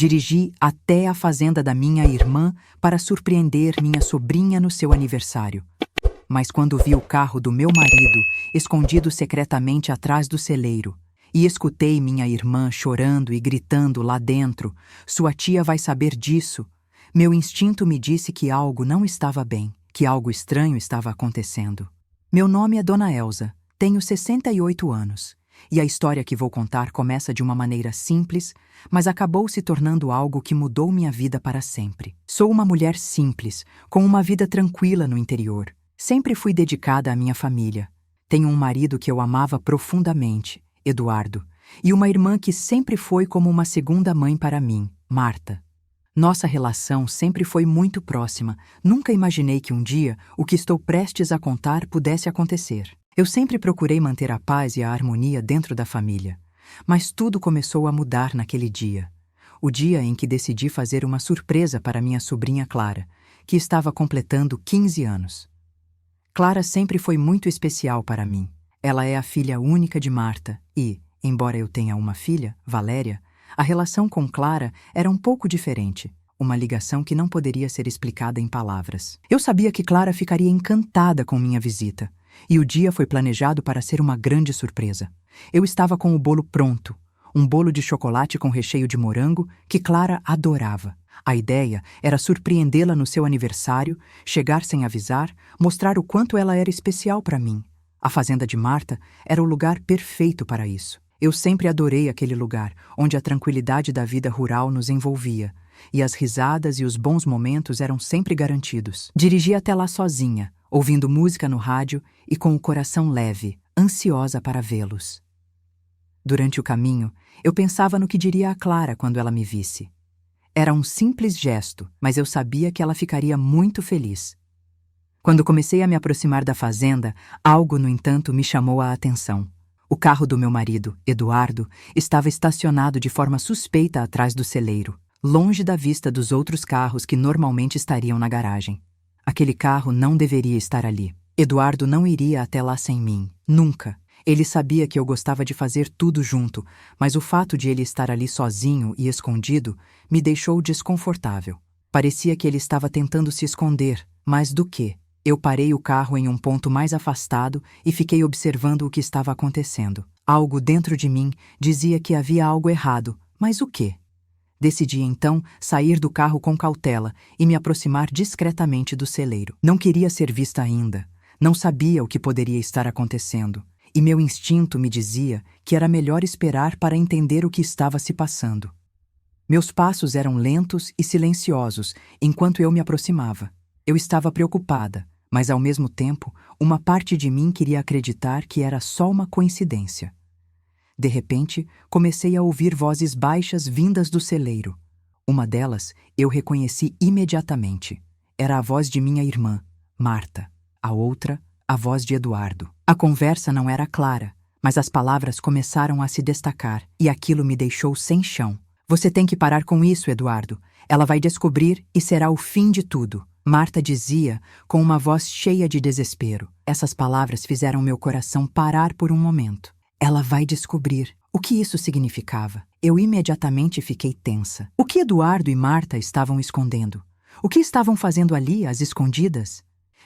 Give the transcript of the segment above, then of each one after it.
Dirigi até a fazenda da minha irmã para surpreender minha sobrinha no seu aniversário. Mas quando vi o carro do meu marido escondido secretamente atrás do celeiro, e escutei minha irmã chorando e gritando lá dentro, "Sua tia vai saber disso", meu instinto me disse que algo não estava bem, que algo estranho estava acontecendo. Meu nome é Dona Elza, tenho 68 anos, e a história que vou contar começa de uma maneira simples, mas acabou se tornando algo que mudou minha vida para sempre. Sou uma mulher simples, com uma vida tranquila no interior. Sempre fui dedicada à minha família. Tenho um marido que eu amava profundamente, Eduardo, e uma irmã que sempre foi como uma segunda mãe para mim, Marta. Nossa relação sempre foi muito próxima. Nunca imaginei que um dia o que estou prestes a contar pudesse acontecer. Eu sempre procurei manter a paz e a harmonia dentro da família. Mas tudo começou a mudar naquele dia. O dia em que decidi fazer uma surpresa para minha sobrinha Clara, que estava completando 15 anos. Clara sempre foi muito especial para mim. Ela é a filha única de Marta e, embora eu tenha uma filha, Valéria, a relação com Clara era um pouco diferente, uma ligação que não poderia ser explicada em palavras. Eu sabia que Clara ficaria encantada com minha visita, e o dia foi planejado para ser uma grande surpresa. Eu estava com o bolo pronto, um bolo de chocolate com recheio de morango que Clara adorava. A ideia era surpreendê-la no seu aniversário, chegar sem avisar, mostrar o quanto ela era especial para mim. A fazenda de Marta era o lugar perfeito para isso. Eu sempre adorei aquele lugar, onde a tranquilidade da vida rural nos envolvia, e as risadas e os bons momentos eram sempre garantidos. Dirigi até lá sozinha, ouvindo música no rádio e com o coração leve, ansiosa para vê-los. Durante o caminho, eu pensava no que diria a Clara quando ela me visse. Era um simples gesto, mas eu sabia que ela ficaria muito feliz. Quando comecei a me aproximar da fazenda, algo, no entanto, me chamou a atenção. O carro do meu marido, Eduardo, estava estacionado de forma suspeita atrás do celeiro, longe da vista dos outros carros que normalmente estariam na garagem. Aquele carro não deveria estar ali. Eduardo não iria até lá sem mim, nunca. Ele sabia que eu gostava de fazer tudo junto, mas o fato de ele estar ali sozinho e escondido me deixou desconfortável. Parecia que ele estava tentando se esconder, mas do quê? Eu parei o carro em um ponto mais afastado e fiquei observando o que estava acontecendo. Algo dentro de mim dizia que havia algo errado, mas o quê? Decidi então sair do carro com cautela e me aproximar discretamente do celeiro. Não queria ser vista ainda. Não sabia o que poderia estar acontecendo. E meu instinto me dizia que era melhor esperar para entender o que estava se passando. Meus passos eram lentos e silenciosos enquanto eu me aproximava. Eu estava preocupada, mas ao mesmo tempo, uma parte de mim queria acreditar que era só uma coincidência. De repente, comecei a ouvir vozes baixas vindas do celeiro. Uma delas eu reconheci imediatamente. Era a voz de minha irmã, Marta. A outra, a voz de Eduardo. A conversa não era clara, mas as palavras começaram a se destacar e aquilo me deixou sem chão. "Você tem que parar com isso, Eduardo. Ela vai descobrir e será o fim de tudo", Marta dizia com uma voz cheia de desespero. Essas palavras fizeram meu coração parar por um momento. Ela vai descobrir. O que isso significava? Eu imediatamente fiquei tensa. O que Eduardo e Marta estavam escondendo? O que estavam fazendo ali, às escondidas?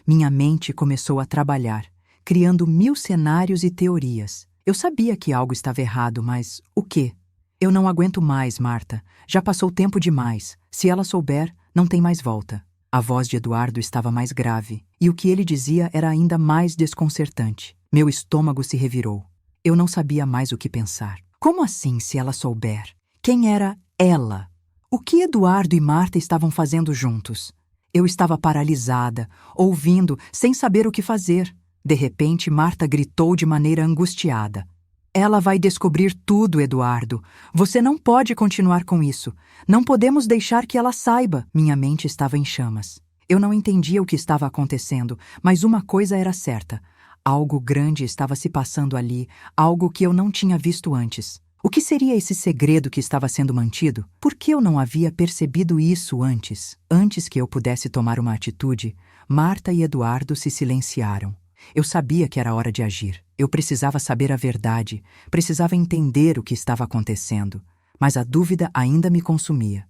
Minha mente começou a trabalhar, criando 1000 cenários e teorias. Eu sabia que algo estava errado, mas o quê? "Eu não aguento mais, Marta. Já passou tempo demais. Se ela souber, não tem mais volta." A voz de Eduardo estava mais grave, e o que ele dizia era ainda mais desconcertante. Meu estômago se revirou. Eu não sabia mais o que pensar. Como assim, se ela souber? Quem era ela? O que Eduardo e Marta estavam fazendo juntos? Eu estava paralisada, ouvindo, sem saber o que fazer. De repente, Marta gritou de maneira angustiada. "Ela vai descobrir tudo, Eduardo. Você não pode continuar com isso. Não podemos deixar que ela saiba." Minha mente estava em chamas. Eu não entendia o que estava acontecendo, mas uma coisa era certa. Algo grande estava se passando ali, algo que eu não tinha visto antes. O que seria esse segredo que estava sendo mantido? Por que eu não havia percebido isso antes? Antes que eu pudesse tomar uma atitude, Marta e Eduardo se silenciaram. Eu sabia que era hora de agir. Eu precisava saber a verdade, precisava entender o que estava acontecendo. mas a dúvida ainda me consumia.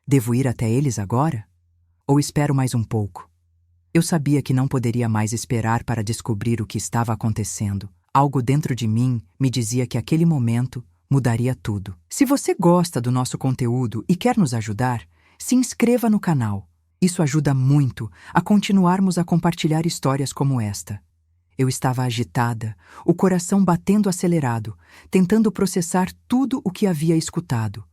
Devo ir até eles agora? Ou espero mais um pouco? Eu sabia que não poderia mais esperar para descobrir o que estava acontecendo. Algo dentro de mim me dizia que aquele momento mudaria tudo. Se você gosta do nosso conteúdo e quer nos ajudar, se inscreva no canal. Isso ajuda muito a continuarmos a compartilhar histórias como esta. Eu estava agitada, o coração batendo acelerado, tentando processar tudo o que havia escutado.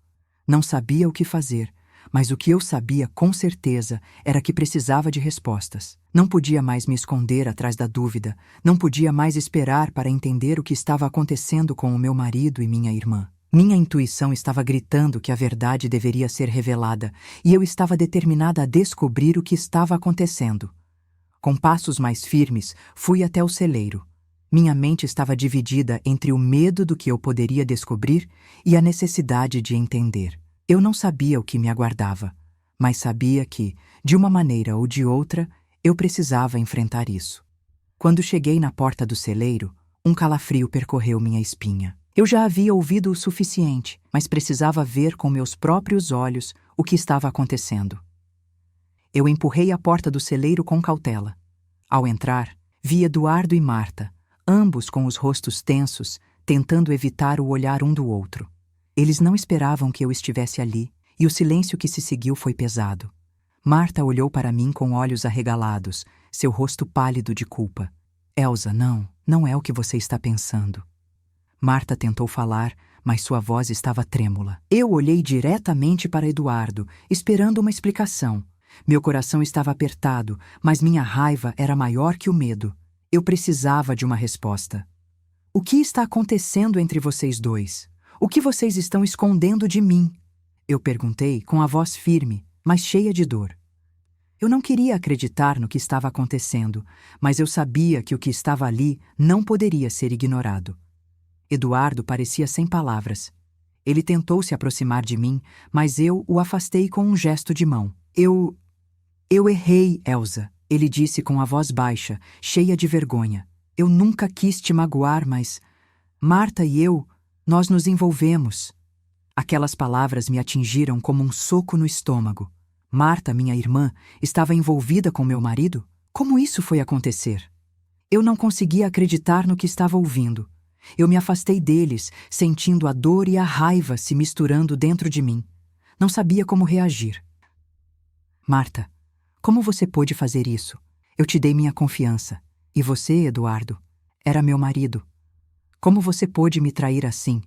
Não sabia o que fazer, mas o que eu sabia com certeza era que precisava de respostas. Não podia mais me esconder atrás da dúvida, não podia mais esperar para entender o que estava acontecendo com o meu marido e minha irmã. Minha intuição estava gritando que a verdade deveria ser revelada, e eu estava determinada a descobrir o que estava acontecendo. Com passos mais firmes, fui até o celeiro. Minha mente estava dividida entre o medo do que eu poderia descobrir e a necessidade de entender. Eu não sabia o que me aguardava, mas sabia que, de uma maneira ou de outra, eu precisava enfrentar isso. Quando cheguei na porta do celeiro, um calafrio percorreu minha espinha. Eu já havia ouvido o suficiente, mas precisava ver com meus próprios olhos o que estava acontecendo. Eu empurrei a porta do celeiro com cautela. Ao entrar, vi Eduardo e Marta, ambos com os rostos tensos, tentando evitar o olhar um do outro. Eles não esperavam que eu estivesse ali, e o silêncio que se seguiu foi pesado. Marta olhou para mim com olhos arregalados, seu rosto pálido de culpa. Elsa, não é o que você está pensando. Marta tentou falar, mas sua voz estava trêmula. Eu olhei diretamente para Eduardo, esperando uma explicação. Meu coração estava apertado, mas minha raiva era maior que o medo. Eu precisava de uma resposta. O que está acontecendo entre vocês dois? O que vocês estão escondendo de mim? Eu perguntei com a voz firme, mas cheia de dor. Eu não queria acreditar no que estava acontecendo, mas eu sabia que o que estava ali não poderia ser ignorado. Eduardo parecia sem palavras. Ele tentou se aproximar de mim, mas eu o afastei com um gesto de mão. Eu errei, Elsa, ele disse com a voz baixa, cheia de vergonha. Eu nunca quis te magoar, mas Marta e eu, nós nos envolvemos. Aquelas palavras me atingiram como um soco no estômago. Marta, minha irmã, estava envolvida com meu marido? Como isso foi acontecer? Eu não conseguia acreditar no que estava ouvindo. Eu me afastei deles, sentindo a dor e a raiva se misturando dentro de mim. Não sabia como reagir. Marta, como você pôde fazer isso? Eu te dei minha confiança. E você, Eduardo, era meu marido. Como você pôde me trair assim?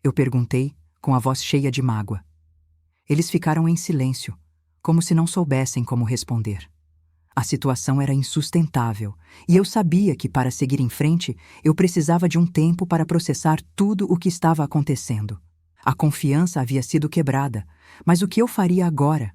Eu perguntei, com a voz cheia de mágoa. Eles ficaram em silêncio, como se não soubessem como responder. A situação era insustentável, e eu sabia que, para seguir em frente, eu precisava de um tempo para processar tudo o que estava acontecendo. A confiança havia sido quebrada, mas o que eu faria agora?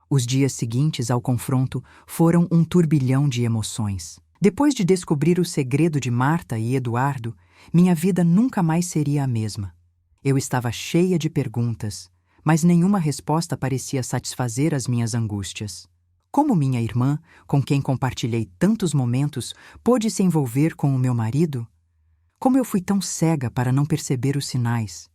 Os dias seguintes ao confronto foram um turbilhão de emoções. Depois de descobrir o segredo de Marta e Eduardo, minha vida nunca mais seria a mesma. Eu estava cheia de perguntas, mas nenhuma resposta parecia satisfazer as minhas angústias. Como minha irmã, com quem compartilhei tantos momentos, pôde se envolver com o meu marido? Como eu fui tão cega para não perceber os sinais?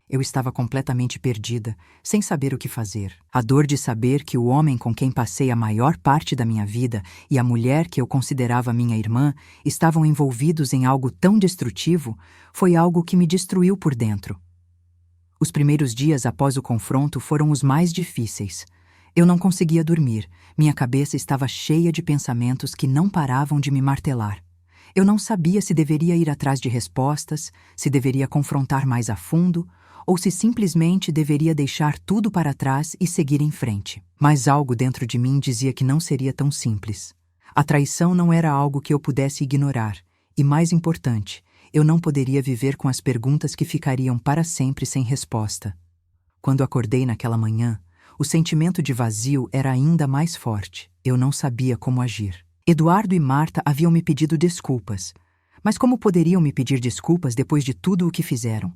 Eu estava completamente perdida, sem saber o que fazer. A dor de saber que o homem com quem passei a maior parte da minha vida e a mulher que eu considerava minha irmã estavam envolvidos em algo tão destrutivo foi algo que me destruiu por dentro. Os primeiros dias após o confronto foram os mais difíceis. Eu não conseguia dormir, minha cabeça estava cheia de pensamentos que não paravam de me martelar. Eu não sabia se deveria ir atrás de respostas, se deveria confrontar mais a fundo, ou se simplesmente deveria deixar tudo para trás e seguir em frente. Mas algo dentro de mim dizia que não seria tão simples. A traição não era algo que eu pudesse ignorar, e mais importante, eu não poderia viver com as perguntas que ficariam para sempre sem resposta. Quando acordei naquela manhã, o sentimento de vazio era ainda mais forte. Eu não sabia como agir. Eduardo e Marta haviam me pedido desculpas, mas como poderiam me pedir desculpas depois de tudo o que fizeram?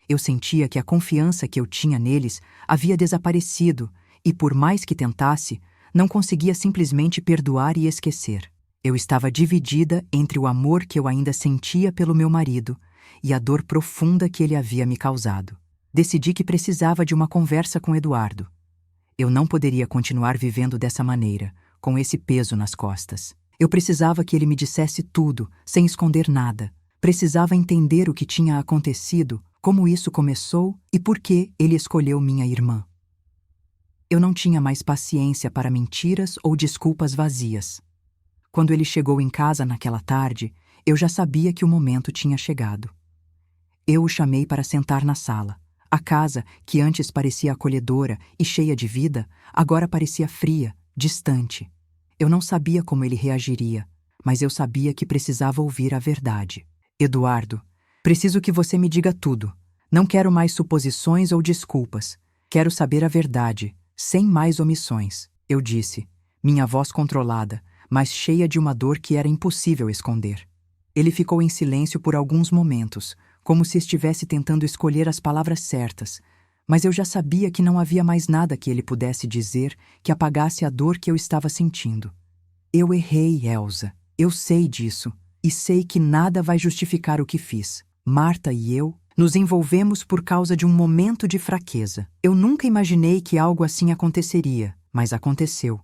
Eu sentia que a confiança que eu tinha neles havia desaparecido e, por mais que tentasse, não conseguia simplesmente perdoar e esquecer. Eu estava dividida entre o amor que eu ainda sentia pelo meu marido e a dor profunda que ele havia me causado. Decidi que precisava de uma conversa com Eduardo. Eu não poderia continuar vivendo dessa maneira, com esse peso nas costas. Eu precisava que ele me dissesse tudo, sem esconder nada. Precisava entender o que tinha acontecido, como isso começou e por que ele escolheu minha irmã. Eu não tinha mais paciência para mentiras ou desculpas vazias. Quando ele chegou em casa naquela tarde, eu já sabia que o momento tinha chegado. Eu o chamei para sentar na sala. A casa, que antes parecia acolhedora e cheia de vida, agora parecia fria, distante. Eu não sabia como ele reagiria, mas eu sabia que precisava ouvir a verdade. Eduardo, preciso que você me diga tudo. Não quero mais suposições ou desculpas. Quero saber a verdade, sem mais omissões, eu disse, minha voz controlada, mas cheia de uma dor que era impossível esconder. Ele ficou em silêncio por alguns momentos, como se estivesse tentando escolher as palavras certas, mas eu já sabia que não havia mais nada que ele pudesse dizer que apagasse a dor que eu estava sentindo. Eu errei, Elsa. Eu sei disso, e sei que nada vai justificar o que fiz. Marta e eu nos envolvemos por causa de um momento de fraqueza. Eu nunca imaginei que algo assim aconteceria, mas aconteceu.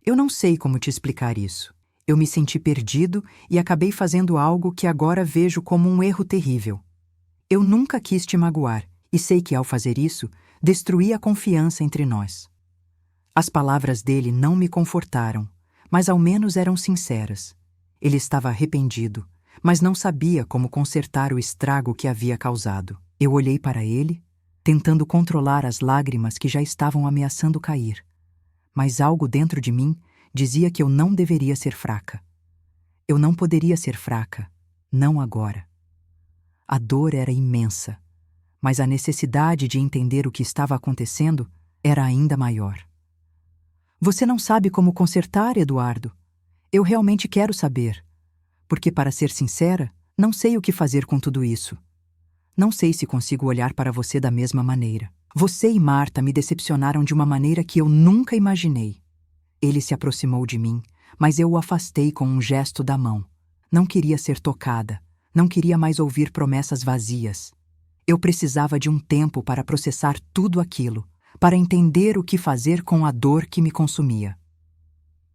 Eu não sei como te explicar isso. Eu me senti perdido e acabei fazendo algo que agora vejo como um erro terrível. Eu nunca quis te magoar, e sei que ao fazer isso, destruí a confiança entre nós. As palavras dele não me confortaram, mas ao menos eram sinceras. Ele estava arrependido, mas não sabia como consertar o estrago que havia causado. Eu olhei para ele, tentando controlar as lágrimas que já estavam ameaçando cair. Mas algo dentro de mim dizia que eu não deveria ser fraca. Eu não poderia ser fraca, não agora. A dor era imensa, mas a necessidade de entender o que estava acontecendo era ainda maior. Você não sabe como consertar, Eduardo? Eu realmente quero saber. Porque, para ser sincera, não sei o que fazer com tudo isso. Não sei se consigo olhar para você da mesma maneira. Você e Marta me decepcionaram de uma maneira que eu nunca imaginei. Ele se aproximou de mim, mas eu o afastei com um gesto da mão. Não queria ser tocada. Não queria mais ouvir promessas vazias. Eu precisava de um tempo para processar tudo aquilo, para entender o que fazer com a dor que me consumia.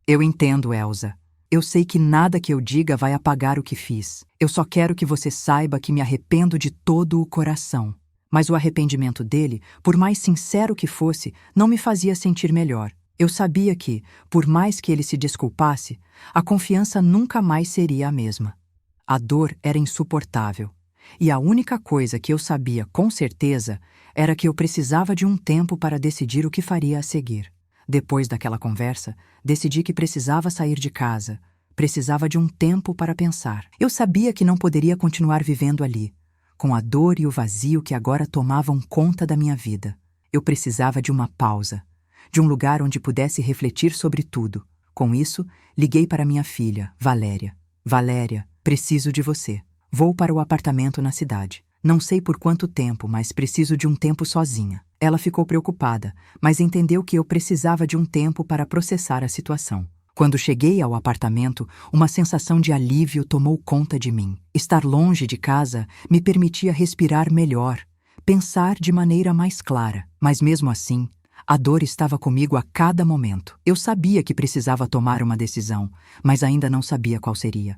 Eu entendo, Elsa. Eu sei que nada que eu diga vai apagar o que fiz. Eu só quero que você saiba que me arrependo de todo o coração. Mas o arrependimento dele, por mais sincero que fosse, não me fazia sentir melhor. Eu sabia que, por mais que ele se desculpasse, a confiança nunca mais seria a mesma. A dor era insuportável, e a única coisa que eu sabia com certeza era que eu precisava de um tempo para decidir o que faria a seguir. Depois daquela conversa, decidi que precisava sair de casa, precisava de um tempo para pensar. Eu sabia que não poderia continuar vivendo ali, com a dor e o vazio que agora tomavam conta da minha vida. Eu precisava de uma pausa, de um lugar onde pudesse refletir sobre tudo. Com isso, liguei para minha filha, Valéria. Valéria, preciso de você. Vou para o apartamento na cidade. Não sei por quanto tempo, mas preciso de um tempo sozinha. Ela ficou preocupada, mas entendeu que eu precisava de um tempo para processar a situação. Quando cheguei ao apartamento, uma sensação de alívio tomou conta de mim. Estar longe de casa me permitia respirar melhor, pensar de maneira mais clara. Mas mesmo assim, a dor estava comigo a cada momento. Eu sabia que precisava tomar uma decisão, mas ainda não sabia qual seria.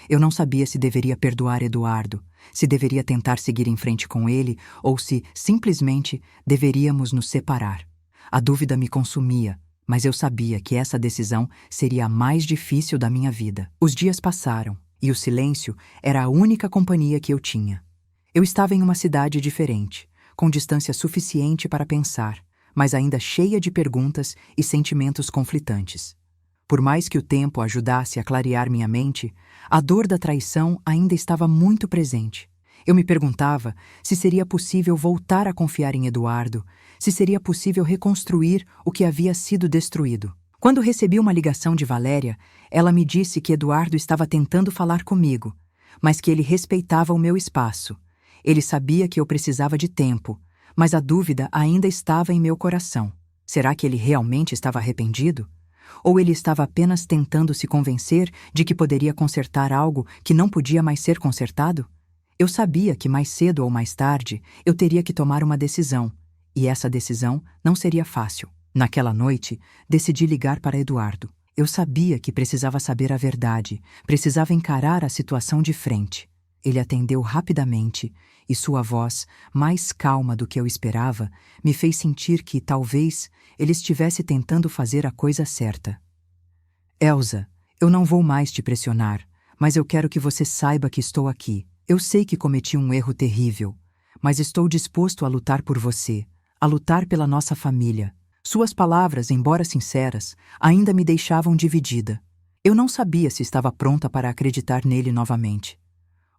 Eu não sabia se deveria perdoar Eduardo, se deveria tentar seguir em frente com ele ou se, simplesmente, deveríamos nos separar. A dúvida me consumia, mas eu sabia que essa decisão seria a mais difícil da minha vida. Os dias passaram, e o silêncio era a única companhia que eu tinha. Eu estava em uma cidade diferente, com distância suficiente para pensar, mas ainda cheia de perguntas e sentimentos conflitantes. Por mais que o tempo ajudasse a clarear minha mente, a dor da traição ainda estava muito presente. Eu me perguntava se seria possível voltar a confiar em Eduardo, se seria possível reconstruir o que havia sido destruído. Quando recebi uma ligação de Valéria, ela me disse que Eduardo estava tentando falar comigo, mas que ele respeitava o meu espaço. Ele sabia que eu precisava de tempo, mas a dúvida ainda estava em meu coração. Será que ele realmente estava arrependido? Ou ele estava apenas tentando se convencer de que poderia consertar algo que não podia mais ser consertado? Eu sabia que mais cedo ou mais tarde eu teria que tomar uma decisão, e essa decisão não seria fácil. Naquela noite, decidi ligar para Eduardo. Eu sabia que precisava saber a verdade, precisava encarar a situação de frente. Ele atendeu rapidamente, e sua voz, mais calma do que eu esperava, me fez sentir que, talvez, ele estivesse tentando fazer a coisa certa. Elsa, eu não vou mais te pressionar, mas eu quero que você saiba que estou aqui. Eu sei que cometi um erro terrível, mas estou disposto a lutar por você, a lutar pela nossa família. Suas palavras, embora sinceras, ainda me deixavam dividida. Eu não sabia se estava pronta para acreditar nele novamente.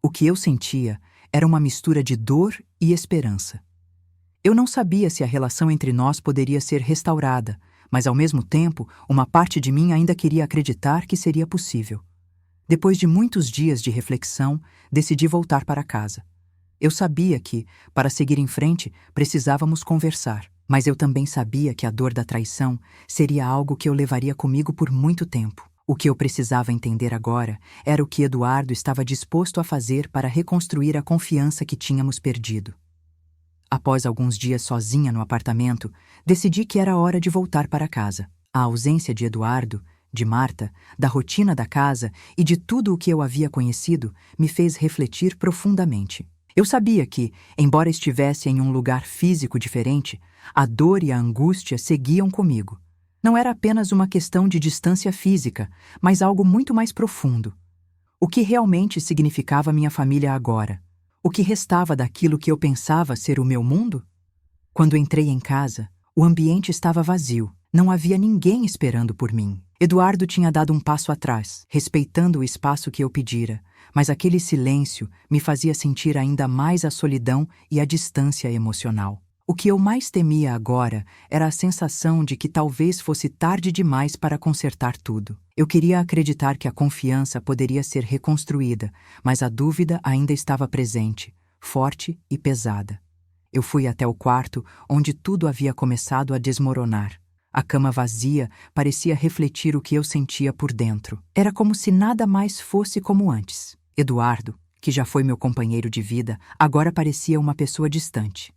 O que eu sentia era uma mistura de dor e esperança. Eu não sabia se a relação entre nós poderia ser restaurada, mas ao mesmo tempo, uma parte de mim ainda queria acreditar que seria possível. Depois de muitos dias de reflexão, decidi voltar para casa. Eu sabia que, para seguir em frente, precisávamos conversar, mas eu também sabia que a dor da traição seria algo que eu levaria comigo por muito tempo. O que eu precisava entender agora era o que Eduardo estava disposto a fazer para reconstruir a confiança que tínhamos perdido. Após alguns dias sozinha no apartamento, decidi que era hora de voltar para casa. A ausência de Eduardo, de Marta, da rotina da casa e de tudo o que eu havia conhecido me fez refletir profundamente. Eu sabia que, embora estivesse em um lugar físico diferente, a dor e a angústia seguiam comigo. Não era apenas uma questão de distância física, mas algo muito mais profundo. O que realmente significava minha família agora? O que restava daquilo que eu pensava ser o meu mundo? Quando entrei em casa, o ambiente estava vazio. Não havia ninguém esperando por mim. Eduardo tinha dado um passo atrás, respeitando o espaço que eu pedira, mas aquele silêncio me fazia sentir ainda mais a solidão e a distância emocional. O que eu mais temia agora era a sensação de que talvez fosse tarde demais para consertar tudo. Eu queria acreditar que a confiança poderia ser reconstruída, mas a dúvida ainda estava presente, forte e pesada. Eu fui até o quarto onde tudo havia começado a desmoronar. A cama vazia parecia refletir o que eu sentia por dentro. Era como se nada mais fosse como antes. Eduardo, que já foi meu companheiro de vida, agora parecia uma pessoa distante.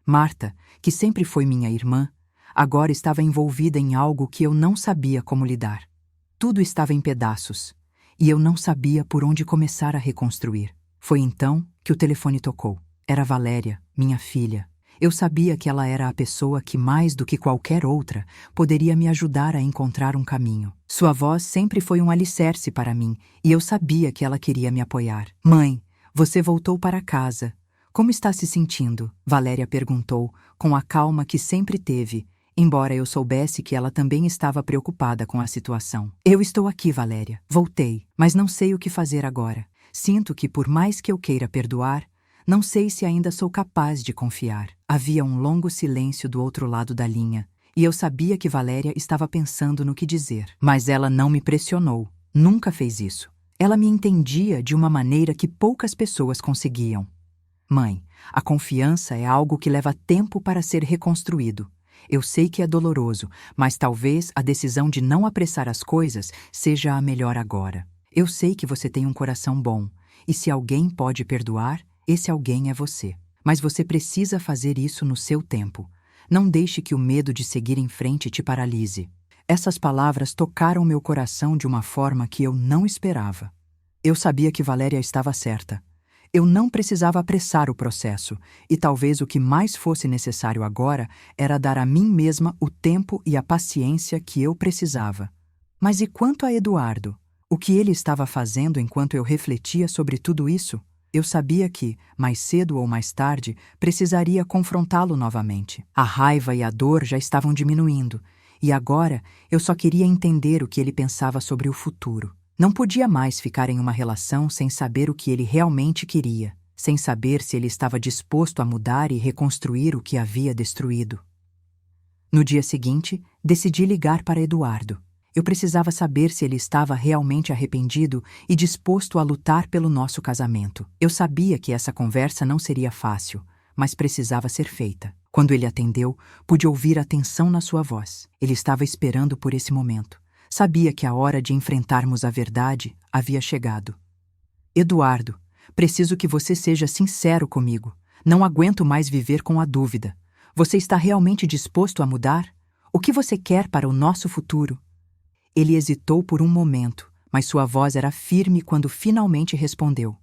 Marta, que sempre foi minha irmã, agora estava envolvida em algo que eu não sabia como lidar. Tudo estava em pedaços, e eu não sabia por onde começar a reconstruir. Foi então que o telefone tocou. Era Valéria, minha filha. Eu sabia que ela era a pessoa que, mais do que qualquer outra, poderia me ajudar a encontrar um caminho. Sua voz sempre foi um alicerce para mim, e eu sabia que ela queria me apoiar. Mãe, você voltou para casa. Como está se sentindo? Valéria perguntou, com a calma que sempre teve, embora eu soubesse que ela também estava preocupada com a situação. Eu estou aqui, Valéria. Voltei, mas não sei o que fazer agora. Sinto que, por mais que eu queira perdoar, não sei se ainda sou capaz de confiar. Havia um longo silêncio do outro lado da linha, e eu sabia que Valéria estava pensando no que dizer. Mas ela não me pressionou. Nunca fez isso. Ela me entendia de uma maneira que poucas pessoas conseguiam. Mãe, a confiança é algo que leva tempo para ser reconstruído. Eu sei que é doloroso, mas talvez a decisão de não apressar as coisas seja a melhor agora. Eu sei que você tem um coração bom, e se alguém pode perdoar, esse alguém é você. Mas você precisa fazer isso no seu tempo. Não deixe que o medo de seguir em frente te paralise. Essas palavras tocaram meu coração de uma forma que eu não esperava. Eu sabia que Valéria estava certa. Eu não precisava apressar o processo, e talvez o que mais fosse necessário agora era dar a mim mesma o tempo e a paciência que eu precisava. Mas e quanto a Eduardo? O que ele estava fazendo enquanto eu refletia sobre tudo isso? Eu sabia que, mais cedo ou mais tarde, precisaria confrontá-lo novamente. A raiva e a dor já estavam diminuindo, e agora eu só queria entender o que ele pensava sobre o futuro. Não podia mais ficar em uma relação sem saber o que ele realmente queria, sem saber se ele estava disposto a mudar e reconstruir o que havia destruído. No dia seguinte, decidi ligar para Eduardo. Eu precisava saber se ele estava realmente arrependido e disposto a lutar pelo nosso casamento. Eu sabia que essa conversa não seria fácil, mas precisava ser feita. Quando ele atendeu, pude ouvir a tensão na sua voz. Ele estava esperando por esse momento. Sabia que a hora de enfrentarmos a verdade havia chegado. Eduardo, Preciso que você seja sincero comigo. Não aguento mais viver com a dúvida. Você está realmente disposto a mudar? O que você quer para o nosso futuro? Ele hesitou por um momento, mas sua voz era firme quando finalmente respondeu.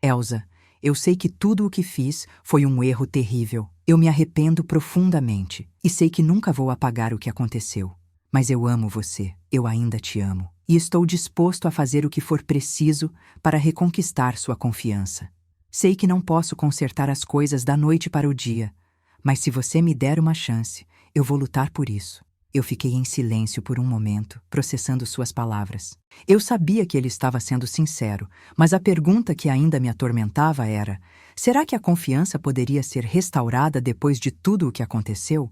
Elsa, eu sei que tudo o que fiz foi um erro terrível. Eu me arrependo profundamente e sei que nunca vou apagar o que aconteceu. Mas eu amo você, eu ainda te amo. E estou disposto a fazer o que for preciso para reconquistar sua confiança. Sei que não posso consertar as coisas da noite para o dia, mas se você me der uma chance, eu vou lutar por isso. Eu fiquei em silêncio por um momento, processando suas palavras. Eu sabia que ele estava sendo sincero, mas a pergunta que ainda me atormentava era: será que a confiança poderia ser restaurada depois de tudo o que aconteceu?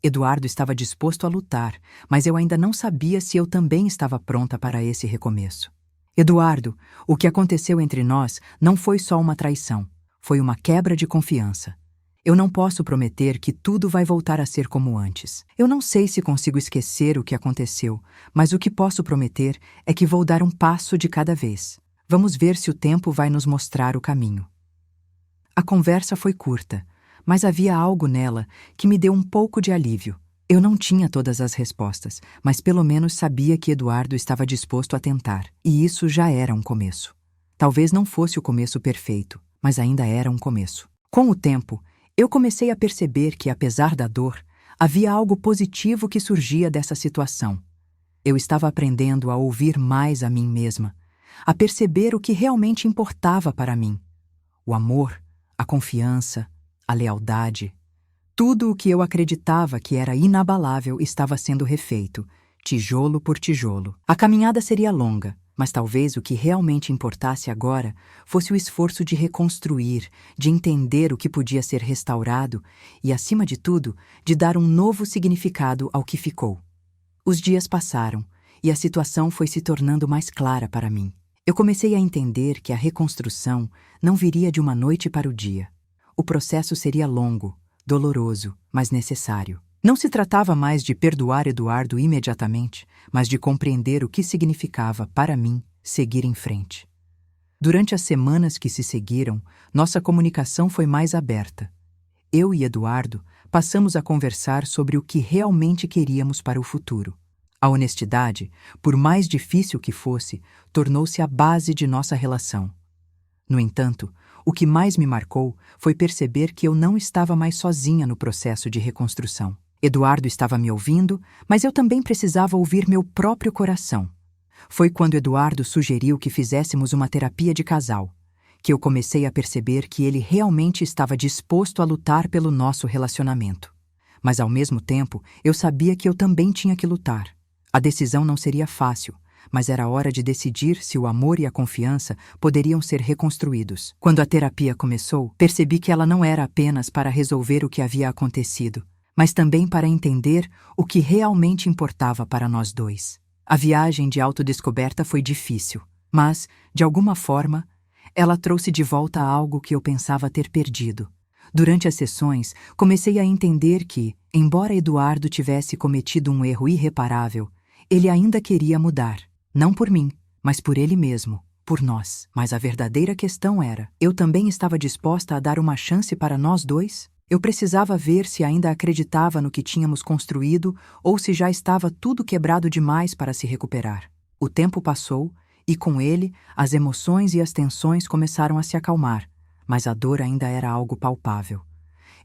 Eduardo estava disposto a lutar, mas eu ainda não sabia se eu também estava pronta para esse recomeço. Eduardo, o que aconteceu entre nós não foi só uma traição, foi uma quebra de confiança. Eu não posso prometer que tudo vai voltar a ser como antes. Eu não sei se consigo esquecer o que aconteceu, mas o que posso prometer é que vou dar um passo de cada vez. Vamos ver se o tempo vai nos mostrar o caminho. A conversa foi curta, mas havia algo nela que me deu um pouco de alívio. Eu não tinha todas as respostas, mas pelo menos sabia que Eduardo estava disposto a tentar, e isso já era um começo. Talvez não fosse o começo perfeito, mas ainda era um começo. Com o tempo, eu comecei a perceber que, apesar da dor, havia algo positivo que surgia dessa situação. Eu estava aprendendo a ouvir mais a mim mesma, a perceber o que realmente importava para mim. O amor, a confiança, a lealdade. Tudo o que eu acreditava que era inabalável estava sendo refeito, tijolo por tijolo. A caminhada seria longa, mas talvez o que realmente importasse agora fosse o esforço de reconstruir, de entender o que podia ser restaurado e, acima de tudo, de dar um novo significado ao que ficou. Os dias passaram e a situação foi se tornando mais clara para mim. Eu comecei a entender que a reconstrução não viria de uma noite para o dia. O processo seria longo, doloroso, mas necessário. Não se tratava mais de perdoar Eduardo imediatamente, mas de compreender o que significava, para mim, seguir em frente. Durante as semanas que se seguiram, nossa comunicação foi mais aberta. Eu e Eduardo passamos a conversar sobre o que realmente queríamos para o futuro. A honestidade, por mais difícil que fosse, tornou-se a base de nossa relação. No entanto, o que mais me marcou foi perceber que eu não estava mais sozinha no processo de reconstrução. Eduardo estava me ouvindo, mas eu também precisava ouvir meu próprio coração. Foi quando Eduardo sugeriu que fizéssemos uma terapia de casal, que eu comecei a perceber que ele realmente estava disposto a lutar pelo nosso relacionamento. Mas, ao mesmo tempo, eu sabia que eu também tinha que lutar. A decisão não seria fácil, mas era hora de decidir se o amor e a confiança poderiam ser reconstruídos. Quando a terapia começou, percebi que ela não era apenas para resolver o que havia acontecido, mas também para entender o que realmente importava para nós dois. A viagem de autodescoberta foi difícil, mas, de alguma forma, ela trouxe de volta algo que eu pensava ter perdido. Durante as sessões, comecei a entender que, embora Eduardo tivesse cometido um erro irreparável, ele ainda queria mudar. Não por mim, mas por ele mesmo, por nós. Mas a verdadeira questão era: eu também estava disposta a dar uma chance para nós dois? Eu precisava ver se ainda acreditava no que tínhamos construído ou se já estava tudo quebrado demais para se recuperar. O tempo passou e, com ele, as emoções e as tensões começaram a se acalmar, mas a dor ainda era algo palpável.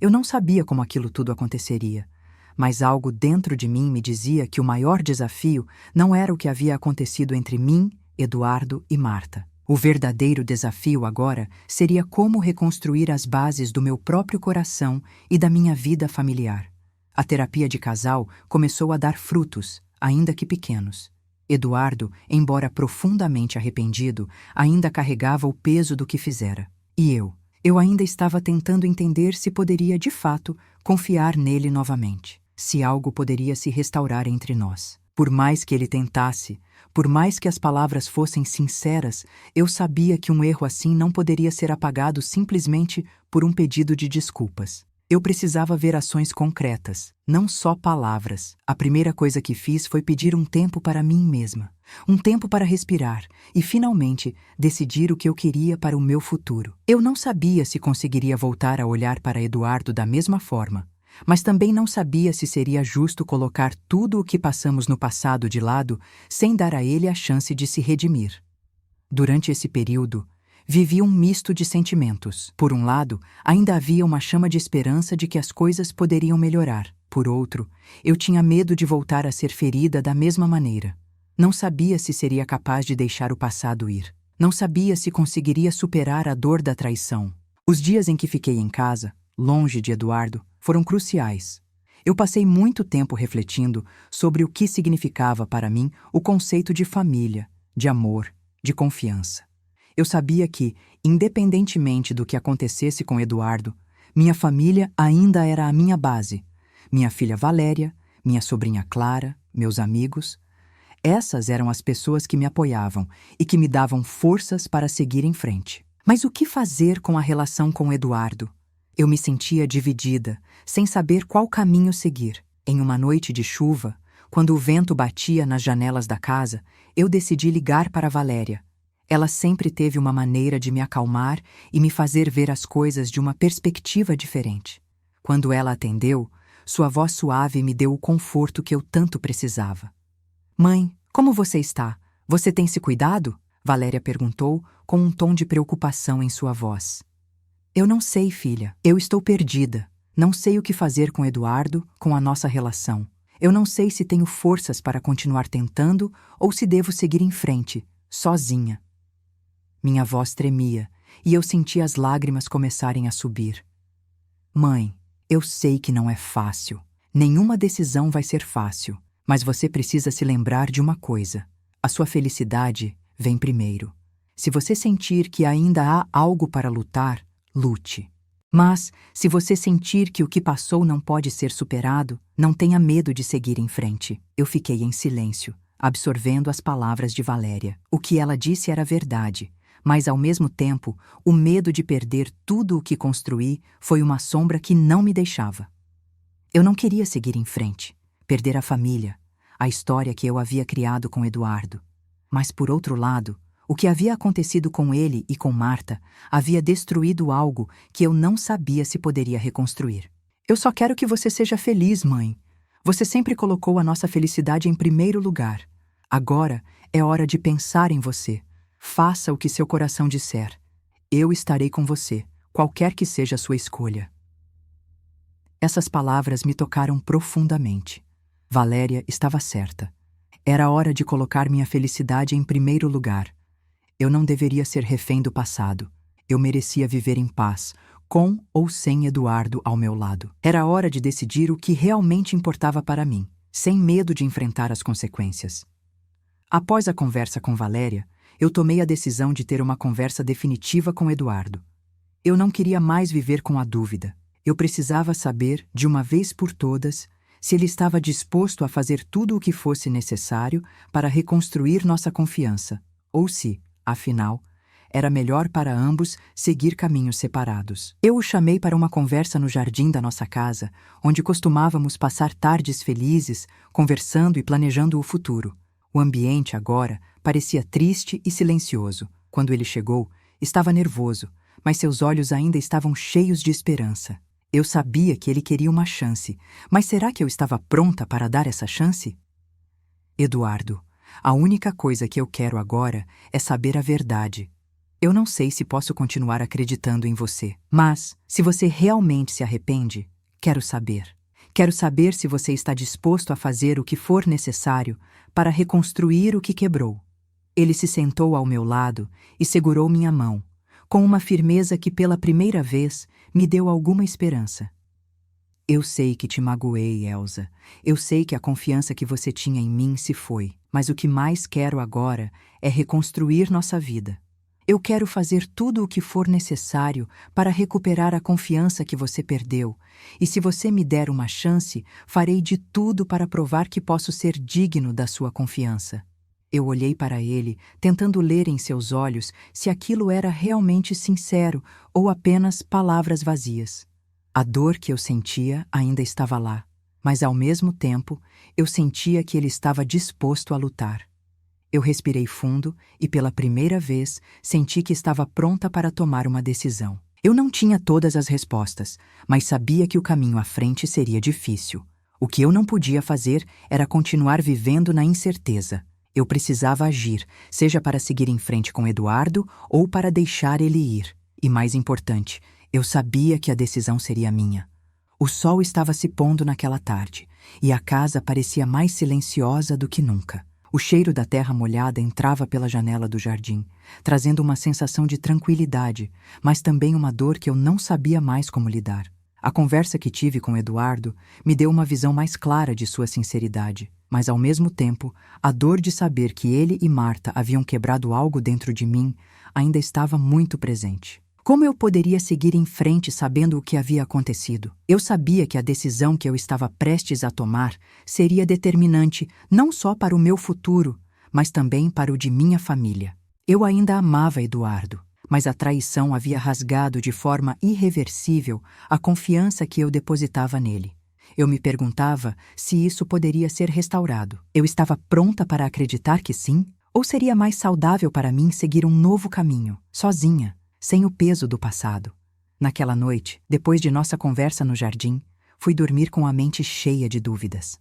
Eu não sabia como aquilo tudo aconteceria, mas algo dentro de mim me dizia que o maior desafio não era o que havia acontecido entre mim, Eduardo e Marta. O verdadeiro desafio agora seria como reconstruir as bases do meu próprio coração e da minha vida familiar. A terapia de casal começou a dar frutos, ainda que pequenos. Eduardo, embora profundamente arrependido, ainda carregava o peso do que fizera. E eu ainda estava tentando entender se poderia, de fato, confiar nele novamente. Se algo poderia se restaurar entre nós. Por mais que ele tentasse, por mais que as palavras fossem sinceras, eu sabia que um erro assim não poderia ser apagado simplesmente por um pedido de desculpas. Eu precisava ver ações concretas, não só palavras. A primeira coisa que fiz foi pedir um tempo para mim mesma, um tempo para respirar e, finalmente, decidir o que eu queria para o meu futuro. Eu não sabia se conseguiria voltar a olhar para Eduardo da mesma forma, mas também não sabia se seria justo colocar tudo o que passamos no passado de lado sem dar a ele a chance de se redimir. Durante esse período, vivi um misto de sentimentos. Por um lado, ainda havia uma chama de esperança de que as coisas poderiam melhorar. Por outro, eu tinha medo de voltar a ser ferida da mesma maneira. Não sabia se seria capaz de deixar o passado ir. Não sabia se conseguiria superar a dor da traição. Os dias em que fiquei em casa, longe de Eduardo, foram cruciais. Eu passei muito tempo refletindo sobre o que significava para mim o conceito de família, de amor, de confiança. Eu sabia que, independentemente do que acontecesse com Eduardo, minha família ainda era a minha base. Minha filha Valéria, minha sobrinha Clara, meus amigos. Essas eram as pessoas que me apoiavam e que me davam forças para seguir em frente. Mas o que fazer com a relação com Eduardo? Eu me sentia dividida, sem saber qual caminho seguir. Em uma noite de chuva, quando o vento batia nas janelas da casa, eu decidi ligar para Valéria. Ela sempre teve uma maneira de me acalmar e me fazer ver as coisas de uma perspectiva diferente. Quando ela atendeu, sua voz suave me deu o conforto que eu tanto precisava. "Mãe, como você está? Você tem se cuidado?" Valéria perguntou, com um tom de preocupação em sua voz. "Eu não sei, filha. Eu estou perdida. Não sei o que fazer com Eduardo, com a nossa relação. Eu não sei se tenho forças para continuar tentando ou se devo seguir em frente, sozinha." Minha voz tremia e eu senti as lágrimas começarem a subir. "Mãe, eu sei que não é fácil. Nenhuma decisão vai ser fácil, mas você precisa se lembrar de uma coisa. A sua felicidade vem primeiro. Se você sentir que ainda há algo para lutar, lute. Mas, se você sentir que o que passou não pode ser superado, não tenha medo de seguir em frente." Eu fiquei em silêncio, absorvendo as palavras de Valéria. O que ela disse era verdade. Mas, ao mesmo tempo, o medo de perder tudo o que construí foi uma sombra que não me deixava. Eu não queria seguir em frente, perder a família, a história que eu havia criado com Eduardo. Mas, por outro lado, o que havia acontecido com ele e com Marta havia destruído algo que eu não sabia se poderia reconstruir. "Eu só quero que você seja feliz, mãe. Você sempre colocou a nossa felicidade em primeiro lugar. Agora é hora de pensar em você. Faça o que seu coração disser. Eu estarei com você, qualquer que seja a sua escolha." Essas palavras me tocaram profundamente. Valéria estava certa. Era hora de colocar minha felicidade em primeiro lugar. Eu não deveria ser refém do passado. Eu merecia viver em paz, com ou sem Eduardo ao meu lado. Era hora de decidir o que realmente importava para mim, sem medo de enfrentar as consequências. Após a conversa com Valéria, eu tomei a decisão de ter uma conversa definitiva com Eduardo. Eu não queria mais viver com a dúvida. Eu precisava saber, de uma vez por todas, se ele estava disposto a fazer tudo o que fosse necessário para reconstruir nossa confiança, ou se, afinal, era melhor para ambos seguir caminhos separados. Eu o chamei para uma conversa no jardim da nossa casa, onde costumávamos passar tardes felizes, conversando e planejando o futuro. O ambiente, agora, parecia triste e silencioso. Quando ele chegou, estava nervoso, mas seus olhos ainda estavam cheios de esperança. Eu sabia que ele queria uma chance, mas será que eu estava pronta para dar essa chance? "Eduardo, a única coisa que eu quero agora é saber a verdade. Eu não sei se posso continuar acreditando em você, mas, se você realmente se arrepende, quero saber. Quero saber se você está disposto a fazer o que for necessário para reconstruir o que quebrou." Ele se sentou ao meu lado e segurou minha mão, com uma firmeza que pela primeira vez me deu alguma esperança. "Eu sei que te magoei, Elsa. Eu sei que a confiança que você tinha em mim se foi, mas o que mais quero agora é reconstruir nossa vida. Eu quero fazer tudo o que for necessário para recuperar a confiança que você perdeu, e se você me der uma chance, farei de tudo para provar que posso ser digno da sua confiança." Eu olhei para ele, tentando ler em seus olhos se aquilo era realmente sincero ou apenas palavras vazias. A dor que eu sentia ainda estava lá, mas ao mesmo tempo eu sentia que ele estava disposto a lutar. Eu respirei fundo e pela primeira vez senti que estava pronta para tomar uma decisão. Eu não tinha todas as respostas, mas sabia que o caminho à frente seria difícil. O que eu não podia fazer era continuar vivendo na incerteza. Eu precisava agir, seja para seguir em frente com Eduardo ou para deixar ele ir. E mais importante, eu sabia que a decisão seria minha. O sol estava se pondo naquela tarde, e a casa parecia mais silenciosa do que nunca. O cheiro da terra molhada entrava pela janela do jardim, trazendo uma sensação de tranquilidade, mas também uma dor que eu não sabia mais como lidar. A conversa que tive com Eduardo me deu uma visão mais clara de sua sinceridade, mas ao mesmo tempo, a dor de saber que ele e Marta haviam quebrado algo dentro de mim ainda estava muito presente. Como eu poderia seguir em frente sabendo o que havia acontecido? Eu sabia que a decisão que eu estava prestes a tomar seria determinante não só para o meu futuro, mas também para o de minha família. Eu ainda amava Eduardo, mas a traição havia rasgado de forma irreversível a confiança que eu depositava nele. Eu me perguntava se isso poderia ser restaurado. Eu estava pronta para acreditar que sim? Ou seria mais saudável para mim seguir um novo caminho, sozinha, sem o peso do passado? Naquela noite, depois de nossa conversa no jardim, fui dormir com a mente cheia de dúvidas.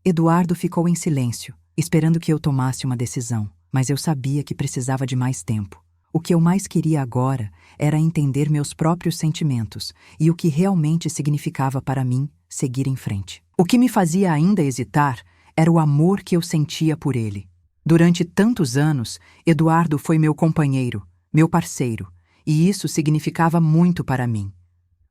Eduardo ficou em silêncio, esperando que eu tomasse uma decisão, mas eu sabia que precisava de mais tempo. O que eu mais queria agora era entender meus próprios sentimentos e o que realmente significava para mim seguir em frente. O que me fazia ainda hesitar era o amor que eu sentia por ele. Durante tantos anos, Eduardo foi meu companheiro, meu parceiro, e isso significava muito para mim.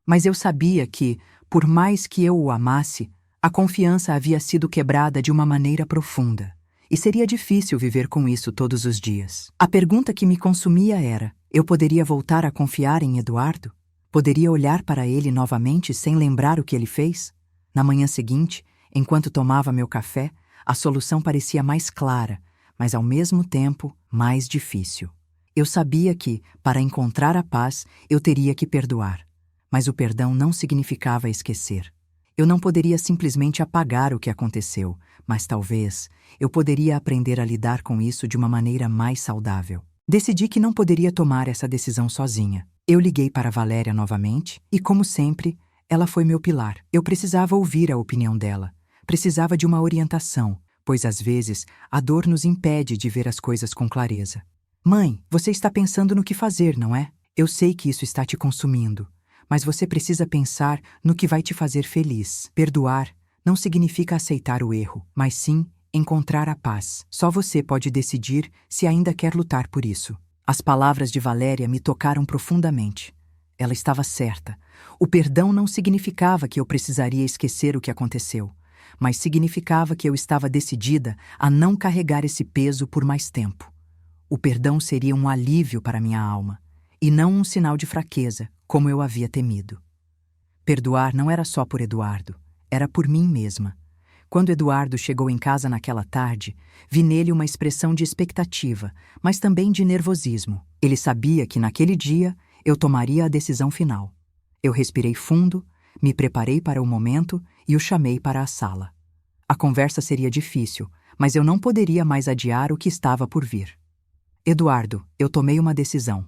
Mas eu sabia que, por mais que eu o amasse, a confiança havia sido quebrada de uma maneira profunda, e seria difícil viver com isso todos os dias. A pergunta que me consumia era: eu poderia voltar a confiar em Eduardo? Poderia olhar para ele novamente sem lembrar o que ele fez? Na manhã seguinte, enquanto tomava meu café, a solução parecia mais clara, mas ao mesmo tempo mais difícil. Eu sabia que, para encontrar a paz, eu teria que perdoar. Mas o perdão não significava esquecer. Eu não poderia simplesmente apagar o que aconteceu, mas talvez eu poderia aprender a lidar com isso de uma maneira mais saudável. Decidi que não poderia tomar essa decisão sozinha. Eu liguei para Valéria novamente e, como sempre, ela foi meu pilar. Eu precisava ouvir a opinião dela. Precisava de uma orientação, pois às vezes a dor nos impede de ver as coisas com clareza. Mãe, você está pensando no que fazer, não é? Eu sei que isso está te consumindo, mas você precisa pensar no que vai te fazer feliz. Perdoar não significa aceitar o erro, mas sim encontrar a paz. Só você pode decidir se ainda quer lutar por isso. As palavras de Valéria me tocaram profundamente. Ela estava certa. O perdão não significava que eu precisaria esquecer o que aconteceu, mas significava que eu estava decidida a não carregar esse peso por mais tempo. O perdão seria um alívio para minha alma, e não um sinal de fraqueza, como eu havia temido. Perdoar não era só por Eduardo, era por mim mesma. Quando Eduardo chegou em casa naquela tarde, vi nele uma expressão de expectativa, mas também de nervosismo. Ele sabia que naquele dia eu tomaria a decisão final. Eu respirei fundo, me preparei para o momento e o chamei para a sala. A conversa seria difícil, mas eu não poderia mais adiar o que estava por vir. Eduardo, eu tomei uma decisão.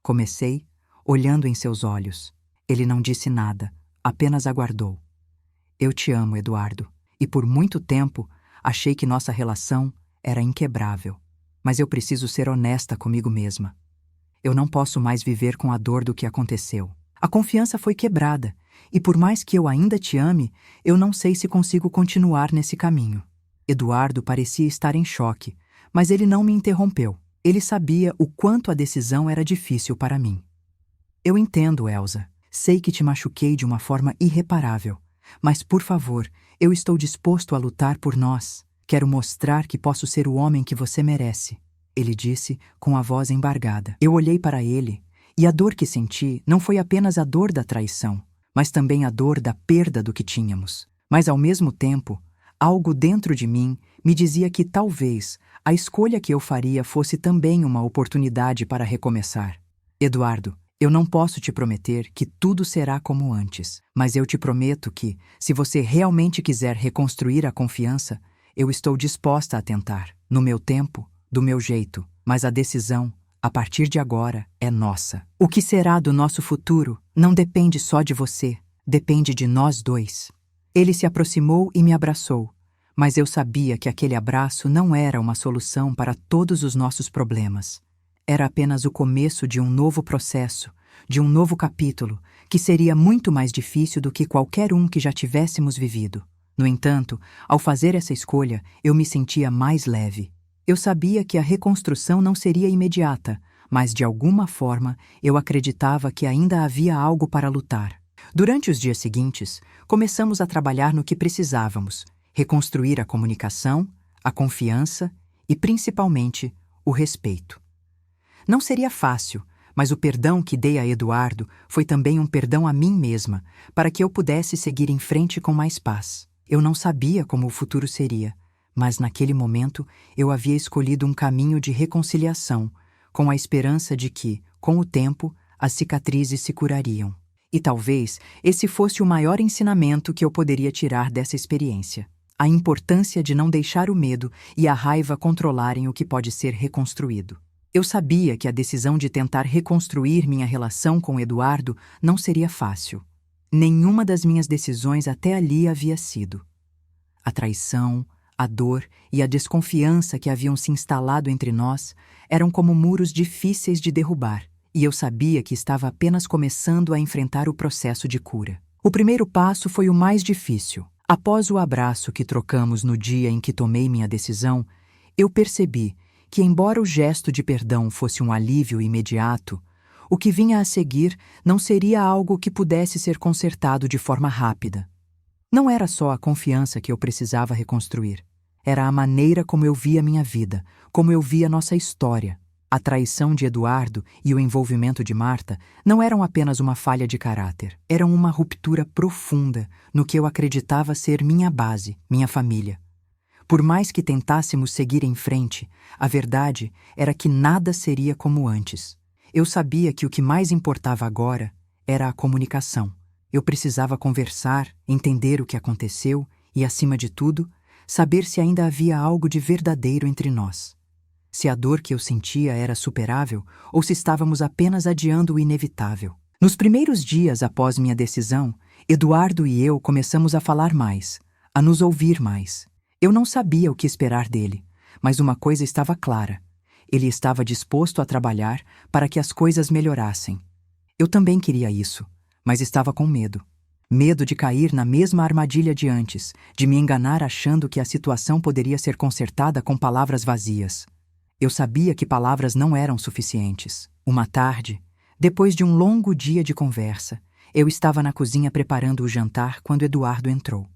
Comecei, olhando em seus olhos. Ele não disse nada, apenas aguardou. Eu te amo, Eduardo, e por muito tempo achei que nossa relação era inquebrável. Mas eu preciso ser honesta comigo mesma. Eu não posso mais viver com a dor do que aconteceu. A confiança foi quebrada, e por mais que eu ainda te ame, eu não sei se consigo continuar nesse caminho. Eduardo parecia estar em choque, mas ele não me interrompeu. Ele sabia o quanto a decisão era difícil para mim. Eu entendo, Elsa. Sei que te machuquei de uma forma irreparável. Mas, por favor, eu estou disposto a lutar por nós. Quero mostrar que posso ser o homem que você merece. Ele disse, com a voz embargada. Eu olhei para ele, e a dor que senti não foi apenas a dor da traição, mas também a dor da perda do que tínhamos. Mas, ao mesmo tempo, algo dentro de mim me dizia que talvez a escolha que eu faria fosse também uma oportunidade para recomeçar. Eduardo, Eu não posso te prometer que tudo será como antes, mas eu te prometo que, se você realmente quiser reconstruir a confiança, eu estou disposta a tentar, no meu tempo, do meu jeito, mas a decisão, a partir de agora, é nossa. O que será do nosso futuro não depende só de você, depende de nós dois. Ele se aproximou e me abraçou, mas eu sabia que aquele abraço não era uma solução para todos os nossos problemas. Era apenas o começo de um novo processo, de um novo capítulo, que seria muito mais difícil do que qualquer um que já tivéssemos vivido. No entanto, ao fazer essa escolha, eu me sentia mais leve. Eu sabia que a reconstrução não seria imediata, mas de alguma forma eu acreditava que ainda havia algo para lutar. Durante os dias seguintes, começamos a trabalhar no que precisávamos: reconstruir a comunicação, a confiança e, principalmente, o respeito. Não seria fácil, mas o perdão que dei a Eduardo foi também um perdão a mim mesma, para que eu pudesse seguir em frente com mais paz. Eu não sabia como o futuro seria, mas naquele momento eu havia escolhido um caminho de reconciliação, com a esperança de que, com o tempo, as cicatrizes se curariam. E talvez esse fosse o maior ensinamento que eu poderia tirar dessa experiência: a importância de não deixar o medo e a raiva controlarem o que pode ser reconstruído. Eu sabia que a decisão de tentar reconstruir minha relação com Eduardo não seria fácil. Nenhuma das minhas decisões até ali havia sido. A traição, a dor e a desconfiança que haviam se instalado entre nós eram como muros difíceis de derrubar, e eu sabia que estava apenas começando a enfrentar o processo de cura. O primeiro passo foi o mais difícil. Após o abraço que trocamos no dia em que tomei minha decisão, eu percebi que, embora o gesto de perdão fosse um alívio imediato, o que vinha a seguir não seria algo que pudesse ser consertado de forma rápida. Não era só a confiança que eu precisava reconstruir. Era a maneira como eu via minha vida, como eu via nossa história. A traição de Eduardo e o envolvimento de Marta não eram apenas uma falha de caráter. Eram uma ruptura profunda no que eu acreditava ser minha base, minha família. Por mais que tentássemos seguir em frente, a verdade era que nada seria como antes. Eu sabia que o que mais importava agora era a comunicação. Eu precisava conversar, entender o que aconteceu e, acima de tudo, saber se ainda havia algo de verdadeiro entre nós. Se a dor que eu sentia era superável ou se estávamos apenas adiando o inevitável. Nos primeiros dias após minha decisão, Eduardo e eu começamos a falar mais, a nos ouvir mais. Eu não sabia o que esperar dele, mas uma coisa estava clara: ele estava disposto a trabalhar para que as coisas melhorassem. Eu também queria isso, mas estava com medo. Medo de cair na mesma armadilha de antes, de me enganar achando que a situação poderia ser consertada com palavras vazias. Eu sabia que palavras não eram suficientes. Uma tarde, depois de um longo dia de conversa, eu estava na cozinha preparando o jantar quando Eduardo entrou.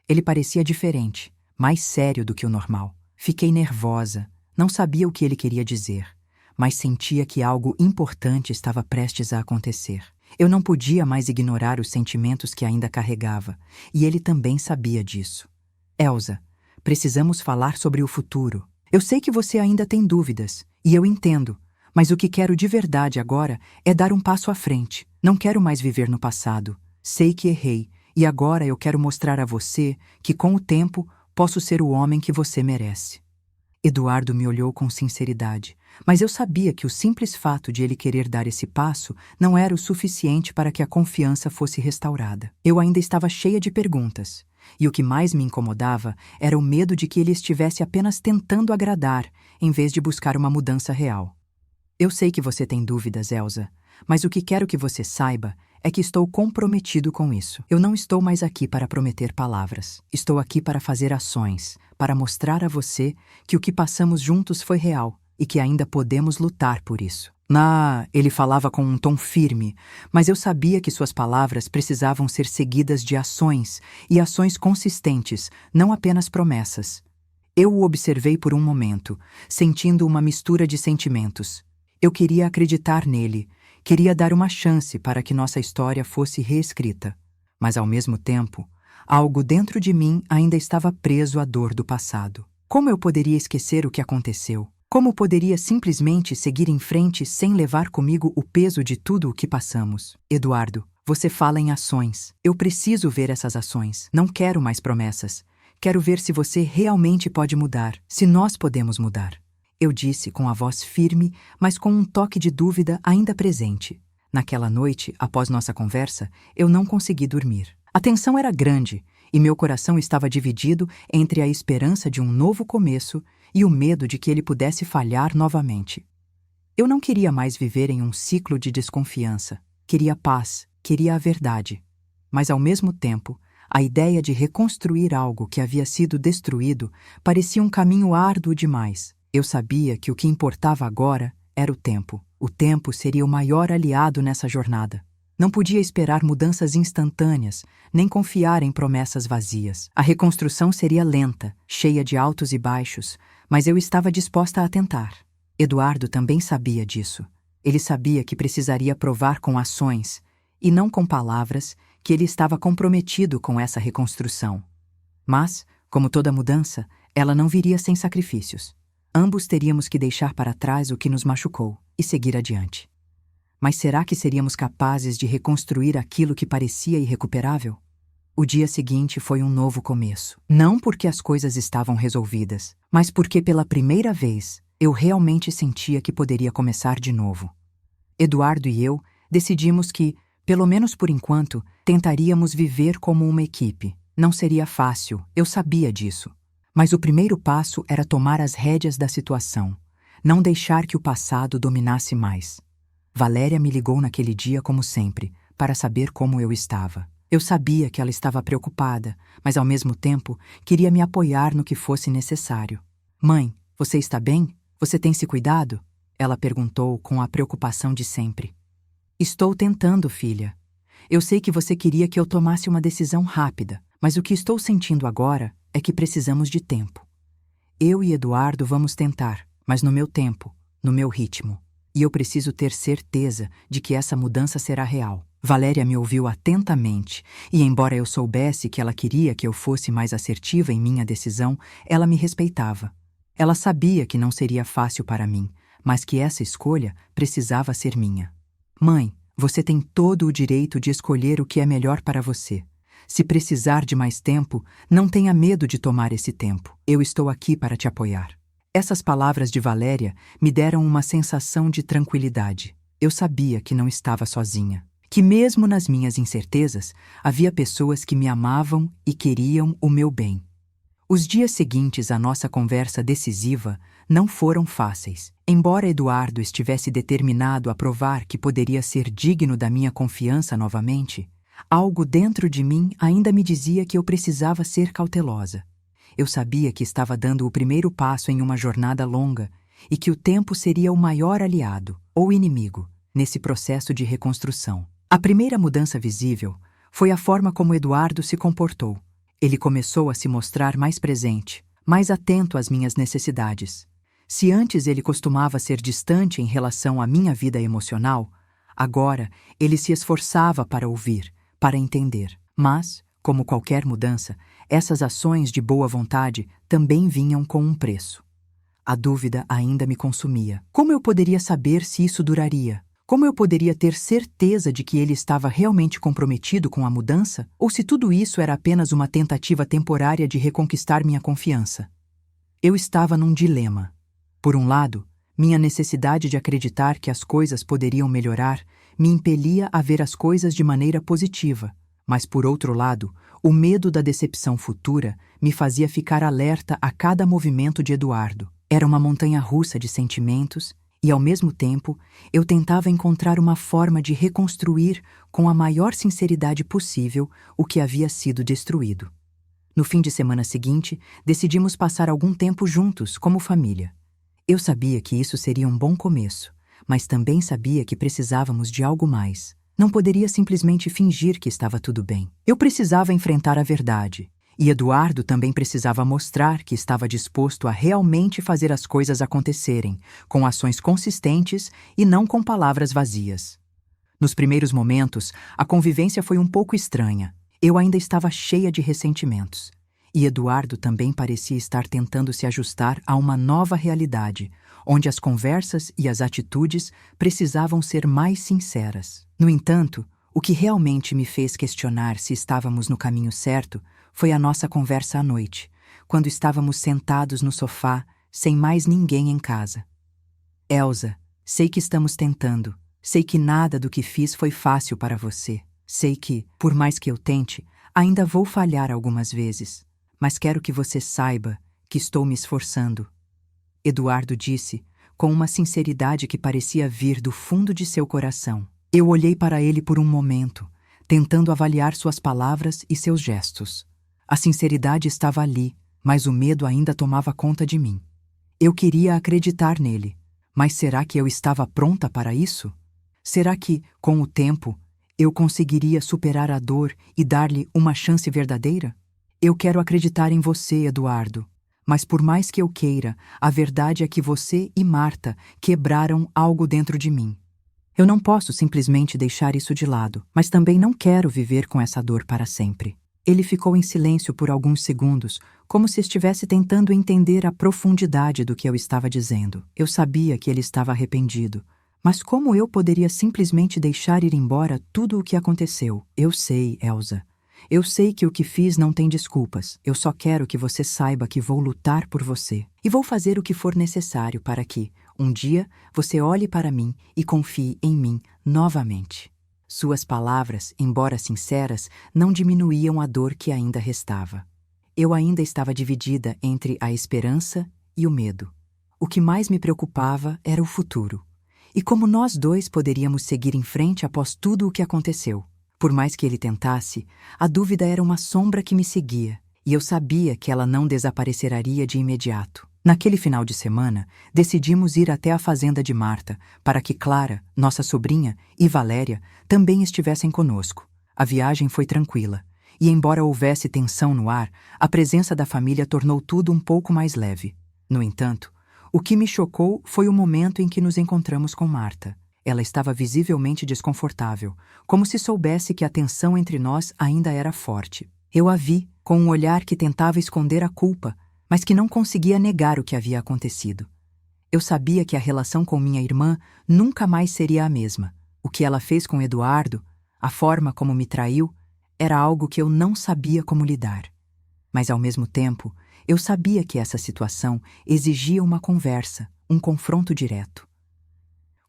Ele parecia diferente, mais sério do que o normal. Fiquei nervosa, não sabia o que ele queria dizer, mas sentia que algo importante estava prestes a acontecer. Eu não podia mais ignorar os sentimentos que ainda carregava, e ele também sabia disso. Elsa, precisamos falar sobre o futuro. Eu sei que você ainda tem dúvidas, e eu entendo, mas o que quero de verdade agora é dar um passo à frente. Não quero mais viver no passado. Sei que errei, e agora eu quero mostrar a você que, com o tempo, posso ser o homem que você merece. Eduardo me olhou com sinceridade, mas eu sabia que o simples fato de ele querer dar esse passo não era o suficiente para que a confiança fosse restaurada. Eu ainda estava cheia de perguntas, e o que mais me incomodava era o medo de que ele estivesse apenas tentando agradar, em vez de buscar uma mudança real. Eu sei que você tem dúvidas, Elsa, mas o que quero que você saiba é que estou comprometido com isso. Eu não estou mais aqui para prometer palavras. Estou aqui para fazer ações, para mostrar a você que o que passamos juntos foi real e que ainda podemos lutar por isso. Ele falava com um tom firme, mas eu sabia que suas palavras precisavam ser seguidas de ações, e ações consistentes, não apenas promessas. Eu o observei por um momento, sentindo uma mistura de sentimentos. Eu queria acreditar nele, queria dar uma chance para que nossa história fosse reescrita. Mas, ao mesmo tempo, algo dentro de mim ainda estava preso à dor do passado. Como eu poderia esquecer o que aconteceu? Como poderia simplesmente seguir em frente sem levar comigo o peso de tudo o que passamos? Eduardo, você fala em ações. Eu preciso ver essas ações. Não quero mais promessas. Quero ver se você realmente pode mudar, se nós podemos mudar. Eu disse com a voz firme, mas com um toque de dúvida ainda presente. Naquela noite, após nossa conversa, eu não consegui dormir. A tensão era grande e meu coração estava dividido entre a esperança de um novo começo e o medo de que ele pudesse falhar novamente. Eu não queria mais viver em um ciclo de desconfiança. Queria paz, queria a verdade. Mas, ao mesmo tempo, a ideia de reconstruir algo que havia sido destruído parecia um caminho árduo demais. Eu sabia que o que importava agora era o tempo. O tempo seria o maior aliado nessa jornada. Não podia esperar mudanças instantâneas, nem confiar em promessas vazias. A reconstrução seria lenta, cheia de altos e baixos, mas eu estava disposta a tentar. Eduardo também sabia disso. Ele sabia que precisaria provar com ações, e não com palavras, que ele estava comprometido com essa reconstrução. Mas, como toda mudança, ela não viria sem sacrifícios. Ambos teríamos que deixar para trás o que nos machucou e seguir adiante. Mas será que seríamos capazes de reconstruir aquilo que parecia irrecuperável? O dia seguinte foi um novo começo. Não porque as coisas estavam resolvidas, mas porque pela primeira vez eu realmente sentia que poderia começar de novo. Eduardo e eu decidimos que, pelo menos por enquanto, tentaríamos viver como uma equipe. Não seria fácil, eu sabia disso. Mas o primeiro passo era tomar as rédeas da situação, não deixar que o passado dominasse mais. Valéria me ligou naquele dia como sempre, para saber como eu estava. Eu sabia que ela estava preocupada, mas ao mesmo tempo queria me apoiar no que fosse necessário. Mãe, você está bem? Você tem se cuidado? Ela perguntou com a preocupação de sempre. Estou tentando, filha. Eu sei que você queria que eu tomasse uma decisão rápida, mas o que estou sentindo agora é que precisamos de tempo. Eu e Eduardo vamos tentar, mas no meu tempo, no meu ritmo. E eu preciso ter certeza de que essa mudança será real. Valéria me ouviu atentamente, e embora eu soubesse que ela queria que eu fosse mais assertiva em minha decisão, ela me respeitava. Ela sabia que não seria fácil para mim, mas que essa escolha precisava ser minha. Mãe, você tem todo o direito de escolher o que é melhor para você. Se precisar de mais tempo, não tenha medo de tomar esse tempo. Eu estou aqui para te apoiar. Essas palavras de Valéria me deram uma sensação de tranquilidade. Eu sabia que não estava sozinha. Que mesmo nas minhas incertezas, havia pessoas que me amavam e queriam o meu bem. Os dias seguintes à nossa conversa decisiva não foram fáceis. Embora Eduardo estivesse determinado a provar que poderia ser digno da minha confiança novamente, algo dentro de mim ainda me dizia que eu precisava ser cautelosa. Eu sabia que estava dando o primeiro passo em uma jornada longa e que o tempo seria o maior aliado, ou inimigo, nesse processo de reconstrução. A primeira mudança visível foi a forma como Eduardo se comportou. Ele começou a se mostrar mais presente, mais atento às minhas necessidades. Se antes ele costumava ser distante em relação à minha vida emocional, agora ele se esforçava para ouvir, para entender. Mas, como qualquer mudança, essas ações de boa vontade também vinham com um preço. A dúvida ainda me consumia. Como eu poderia saber se isso duraria? Como eu poderia ter certeza de que ele estava realmente comprometido com a mudança? Ou se tudo isso era apenas uma tentativa temporária de reconquistar minha confiança? Eu estava num dilema. Por um lado, minha necessidade de acreditar que as coisas poderiam melhorar me impelia a ver as coisas de maneira positiva. Mas, por outro lado, o medo da decepção futura me fazia ficar alerta a cada movimento de Eduardo. Era uma montanha-russa de sentimentos e, ao mesmo tempo, eu tentava encontrar uma forma de reconstruir com a maior sinceridade possível o que havia sido destruído. No fim de semana seguinte, decidimos passar algum tempo juntos, como família. Eu sabia que isso seria um bom começo, mas também sabia que precisávamos de algo mais. Não poderia simplesmente fingir que estava tudo bem. Eu precisava enfrentar a verdade. E Eduardo também precisava mostrar que estava disposto a realmente fazer as coisas acontecerem, com ações consistentes e não com palavras vazias. Nos primeiros momentos, a convivência foi um pouco estranha. Eu ainda estava cheia de ressentimentos. E Eduardo também parecia estar tentando se ajustar a uma nova realidade, onde as conversas e as atitudes precisavam ser mais sinceras. No entanto, o que realmente me fez questionar se estávamos no caminho certo foi a nossa conversa à noite, quando estávamos sentados no sofá, sem mais ninguém em casa. Elsa, sei que estamos tentando. Sei que nada do que fiz foi fácil para você. Sei que, por mais que eu tente, ainda vou falhar algumas vezes. Mas quero que você saiba que estou me esforçando. Eduardo disse, com uma sinceridade que parecia vir do fundo de seu coração. Eu olhei para ele por um momento, tentando avaliar suas palavras e seus gestos. A sinceridade estava ali, mas o medo ainda tomava conta de mim. Eu queria acreditar nele, mas será que eu estava pronta para isso? Será que, com o tempo, eu conseguiria superar a dor e dar-lhe uma chance verdadeira? Eu quero acreditar em você, Eduardo, mas por mais que eu queira, a verdade é que você e Marta quebraram algo dentro de mim. Eu não posso simplesmente deixar isso de lado, mas também não quero viver com essa dor para sempre. Ele ficou em silêncio por alguns segundos, como se estivesse tentando entender a profundidade do que eu estava dizendo. Eu sabia que ele estava arrependido, mas como eu poderia simplesmente deixar ir embora tudo o que aconteceu? Eu sei, Elsa. Eu sei que o que fiz não tem desculpas. Eu só quero que você saiba que vou lutar por você. E vou fazer o que for necessário para que, um dia, você olhe para mim e confie em mim novamente. Suas palavras, embora sinceras, não diminuíam a dor que ainda restava. Eu ainda estava dividida entre a esperança e o medo. O que mais me preocupava era o futuro. E como nós dois poderíamos seguir em frente após tudo o que aconteceu? Por mais que ele tentasse, a dúvida era uma sombra que me seguia, e eu sabia que ela não desapareceria de imediato. Naquele final de semana, decidimos ir até a fazenda de Marta, para que Clara, nossa sobrinha, e Valéria também estivessem conosco. A viagem foi tranquila, e embora houvesse tensão no ar, a presença da família tornou tudo um pouco mais leve. No entanto, o que me chocou foi o momento em que nos encontramos com Marta. Ela estava visivelmente desconfortável, como se soubesse que a tensão entre nós ainda era forte. Eu a vi, com um olhar que tentava esconder a culpa, mas que não conseguia negar o que havia acontecido. Eu sabia que a relação com minha irmã nunca mais seria a mesma. O que ela fez com Eduardo, a forma como me traiu, era algo que eu não sabia como lidar. Mas, ao mesmo tempo, eu sabia que essa situação exigia uma conversa, um confronto direto.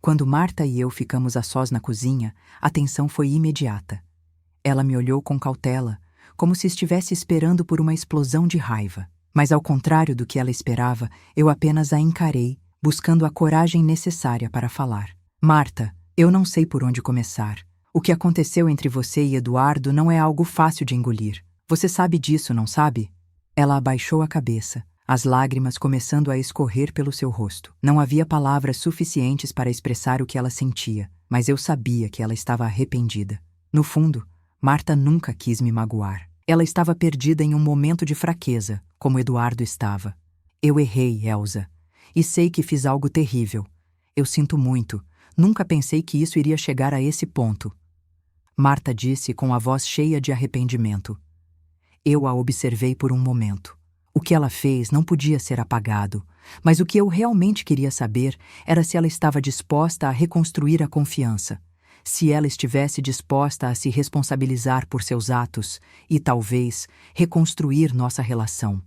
Quando Marta e eu ficamos a sós na cozinha, a tensão foi imediata. Ela me olhou com cautela, como se estivesse esperando por uma explosão de raiva. Mas, ao contrário do que ela esperava, eu apenas a encarei, buscando a coragem necessária para falar. Marta, eu não sei por onde começar. O que aconteceu entre você e Eduardo não é algo fácil de engolir. Você sabe disso, não sabe? Ela abaixou a cabeça, as lágrimas começando a escorrer pelo seu rosto. Não havia palavras suficientes para expressar o que ela sentia, mas eu sabia que ela estava arrependida. No fundo, Marta nunca quis me magoar. Ela estava perdida em um momento de fraqueza, como Eduardo estava. Eu errei, Elsa, e sei que fiz algo terrível. Eu sinto muito. Nunca pensei que isso iria chegar a esse ponto. Marta disse com a voz cheia de arrependimento. Eu a observei por um momento. O que ela fez não podia ser apagado, mas o que eu realmente queria saber era se ela estava disposta a reconstruir a confiança, se ela estivesse disposta a se responsabilizar por seus atos e, talvez, reconstruir nossa relação.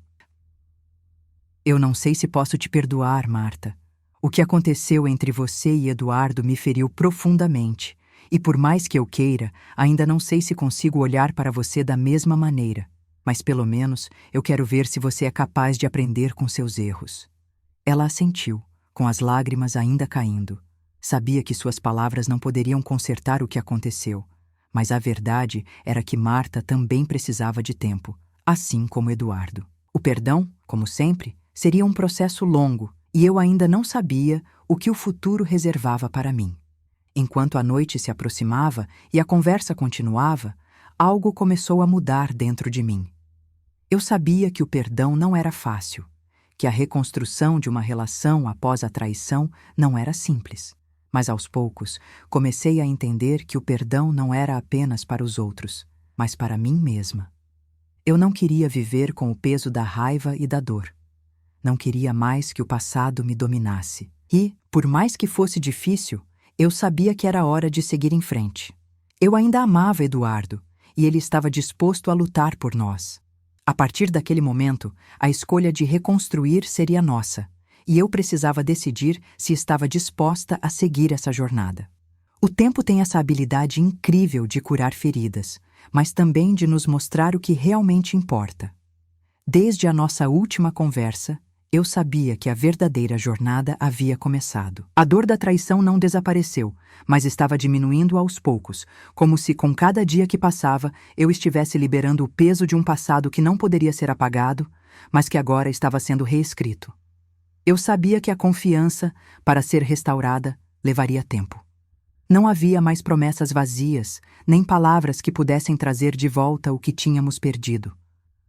Eu não sei se posso te perdoar, Marta. O que aconteceu entre você e Eduardo me feriu profundamente, e por mais que eu queira, ainda não sei se consigo olhar para você da mesma maneira. Mas pelo menos eu quero ver se você é capaz de aprender com seus erros. Ela assentiu, com as lágrimas ainda caindo. Sabia que suas palavras não poderiam consertar o que aconteceu, mas a verdade era que Marta também precisava de tempo, assim como Eduardo. O perdão, como sempre, seria um processo longo, e eu ainda não sabia o que o futuro reservava para mim. Enquanto a noite se aproximava e a conversa continuava, algo começou a mudar dentro de mim. Eu sabia que o perdão não era fácil, que a reconstrução de uma relação após a traição não era simples. Mas aos poucos, comecei a entender que o perdão não era apenas para os outros, mas para mim mesma. Eu não queria viver com o peso da raiva e da dor. Não queria mais que o passado me dominasse. E, por mais que fosse difícil, eu sabia que era hora de seguir em frente. Eu ainda amava Eduardo, e ele estava disposto a lutar por nós. A partir daquele momento, a escolha de reconstruir seria nossa, e eu precisava decidir se estava disposta a seguir essa jornada. O tempo tem essa habilidade incrível de curar feridas, mas também de nos mostrar o que realmente importa. Desde a nossa última conversa, eu sabia que a verdadeira jornada havia começado. A dor da traição não desapareceu, mas estava diminuindo aos poucos, como se com cada dia que passava eu estivesse liberando o peso de um passado que não poderia ser apagado, mas que agora estava sendo reescrito. Eu sabia que a confiança, para ser restaurada, levaria tempo. Não havia mais promessas vazias, nem palavras que pudessem trazer de volta o que tínhamos perdido.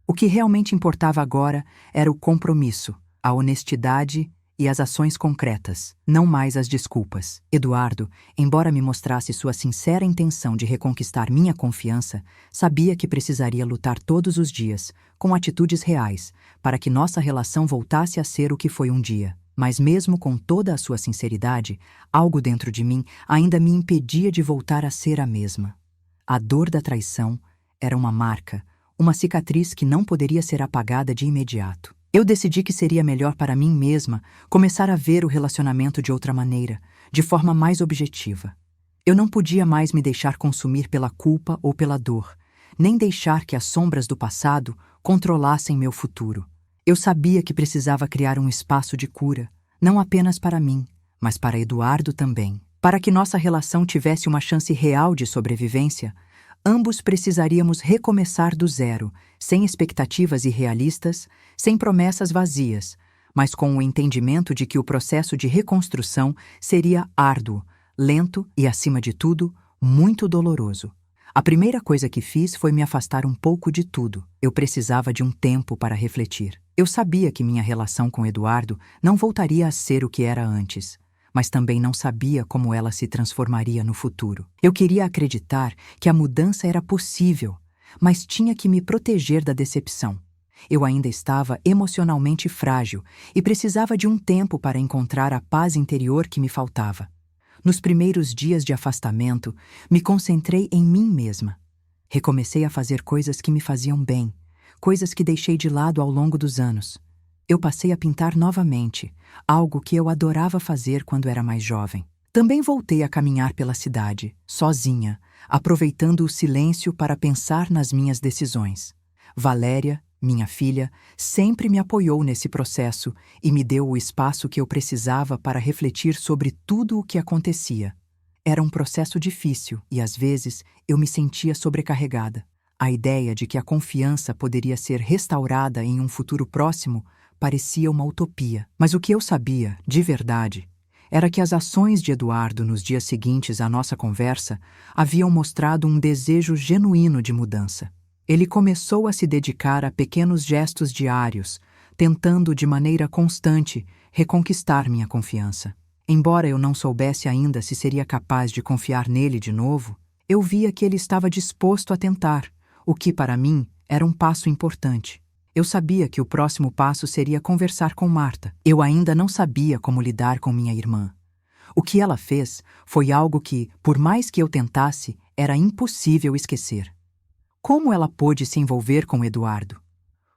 O que realmente importava agora era o compromisso, a honestidade e as ações concretas, não mais as desculpas. Eduardo, embora me mostrasse sua sincera intenção de reconquistar minha confiança, sabia que precisaria lutar todos os dias, com atitudes reais, para que nossa relação voltasse a ser o que foi um dia. Mas mesmo com toda a sua sinceridade, algo dentro de mim ainda me impedia de voltar a ser a mesma. A dor da traição era uma marca, uma cicatriz que não poderia ser apagada de imediato. Eu decidi que seria melhor para mim mesma começar a ver o relacionamento de outra maneira, de forma mais objetiva. Eu não podia mais me deixar consumir pela culpa ou pela dor, nem deixar que as sombras do passado controlassem meu futuro. Eu sabia que precisava criar um espaço de cura, não apenas para mim, mas para Eduardo também. Para que nossa relação tivesse uma chance real de sobrevivência, ambos precisaríamos recomeçar do zero, sem expectativas irrealistas, sem promessas vazias, mas com o entendimento de que o processo de reconstrução seria árduo, lento e, acima de tudo, muito doloroso. A primeira coisa que fiz foi me afastar um pouco de tudo. Eu precisava de um tempo para refletir. Eu sabia que minha relação com Eduardo não voltaria a ser o que era antes, mas também não sabia como ela se transformaria no futuro. Eu queria acreditar que a mudança era possível, mas tinha que me proteger da decepção. Eu ainda estava emocionalmente frágil e precisava de um tempo para encontrar a paz interior que me faltava. Nos primeiros dias de afastamento, me concentrei em mim mesma. Recomecei a fazer coisas que me faziam bem, coisas que deixei de lado ao longo dos anos. Eu passei a pintar novamente, algo que eu adorava fazer quando era mais jovem. Também voltei a caminhar pela cidade, sozinha, aproveitando o silêncio para pensar nas minhas decisões. Valéria, minha filha, sempre me apoiou nesse processo e me deu o espaço que eu precisava para refletir sobre tudo o que acontecia. Era um processo difícil e, às vezes, eu me sentia sobrecarregada. A ideia de que a confiança poderia ser restaurada em um futuro próximo parecia uma utopia. Mas o que eu sabia, de verdade, era que as ações de Eduardo nos dias seguintes à nossa conversa haviam mostrado um desejo genuíno de mudança. Ele começou a se dedicar a pequenos gestos diários, tentando de maneira constante reconquistar minha confiança. Embora eu não soubesse ainda se seria capaz de confiar nele de novo, eu via que ele estava disposto a tentar, o que para mim era um passo importante. Eu sabia que o próximo passo seria conversar com Marta. Eu ainda não sabia como lidar com minha irmã. O que ela fez foi algo que, por mais que eu tentasse, era impossível esquecer. Como ela pôde se envolver com Eduardo?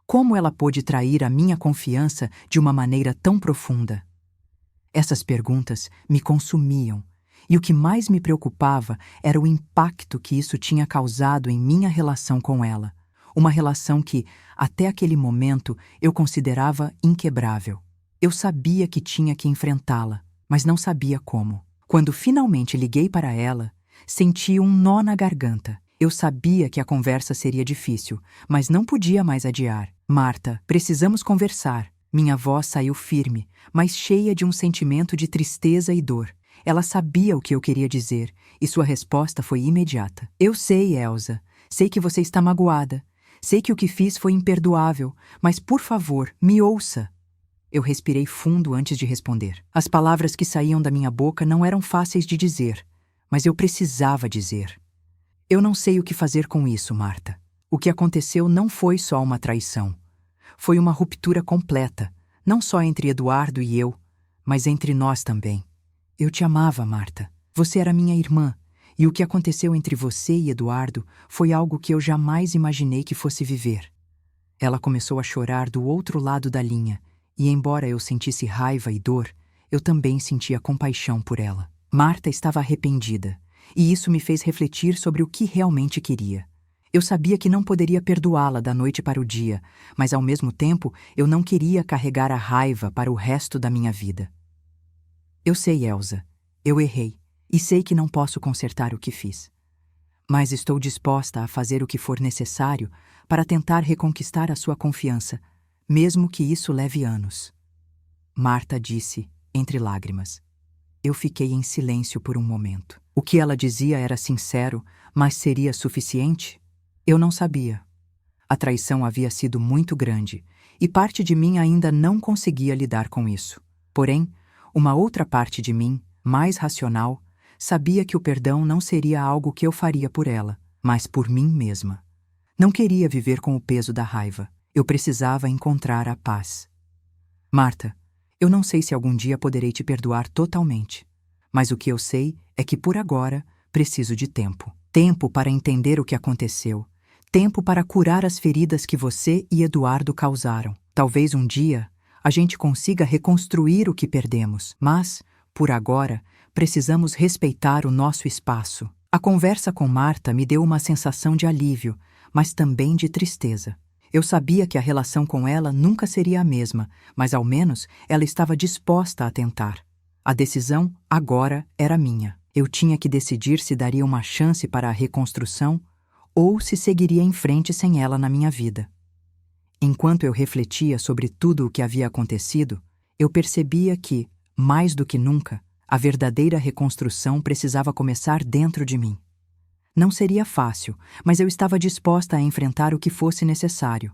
Como ela pôde trair a minha confiança de uma maneira tão profunda? Essas perguntas me consumiam, e o que mais me preocupava era o impacto que isso tinha causado em minha relação com ela. Uma relação que, até aquele momento, eu considerava inquebrável. Eu sabia que tinha que enfrentá-la, mas não sabia como. Quando finalmente liguei para ela, senti um nó na garganta. Eu sabia que a conversa seria difícil, mas não podia mais adiar. Marta, precisamos conversar. Minha voz saiu firme, mas cheia de um sentimento de tristeza e dor. Ela sabia o que eu queria dizer, e sua resposta foi imediata. Eu sei, Elsa. Sei que você está magoada. Sei que o que fiz foi imperdoável, mas, por favor, me ouça. Eu respirei fundo antes de responder. As palavras que saíam da minha boca não eram fáceis de dizer, mas eu precisava dizer. Eu não sei o que fazer com isso, Marta. O que aconteceu não foi só uma traição. Foi uma ruptura completa, não só entre Eduardo e eu, mas entre nós também. Eu te amava, Marta. Você era minha irmã, e o que aconteceu entre você e Eduardo foi algo que eu jamais imaginei que fosse viver. Ela começou a chorar do outro lado da linha, e embora eu sentisse raiva e dor, eu também sentia compaixão por ela. Marta estava arrependida, e isso me fez refletir sobre o que realmente queria. Eu sabia que não poderia perdoá-la da noite para o dia, mas ao mesmo tempo eu não queria carregar a raiva para o resto da minha vida. Eu sei, Elsa, eu errei, e sei que não posso consertar o que fiz. Mas estou disposta a fazer o que for necessário para tentar reconquistar a sua confiança, mesmo que isso leve anos. Marta disse, entre lágrimas. Eu fiquei em silêncio por um momento. O que ela dizia era sincero, mas seria suficiente? Eu não sabia. A traição havia sido muito grande, e parte de mim ainda não conseguia lidar com isso. Porém, uma outra parte de mim, mais racional, sabia que o perdão não seria algo que eu faria por ela, mas por mim mesma. Não queria viver com o peso da raiva. Eu precisava encontrar a paz. Marta, eu não sei se algum dia poderei te perdoar totalmente, mas o que eu sei é que por agora preciso de tempo. Tempo para entender o que aconteceu. Tempo para curar as feridas que você e Eduardo causaram. Talvez um dia a gente consiga reconstruir o que perdemos, mas, por agora, precisamos respeitar o nosso espaço. A conversa com Marta me deu uma sensação de alívio, mas também de tristeza. Eu sabia que a relação com ela nunca seria a mesma, mas ao menos ela estava disposta a tentar. A decisão agora era minha. Eu tinha que decidir se daria uma chance para a reconstrução ou se seguiria em frente sem ela na minha vida. Enquanto eu refletia sobre tudo o que havia acontecido, eu percebia que, mais do que nunca, a verdadeira reconstrução precisava começar dentro de mim. Não seria fácil, mas eu estava disposta a enfrentar o que fosse necessário.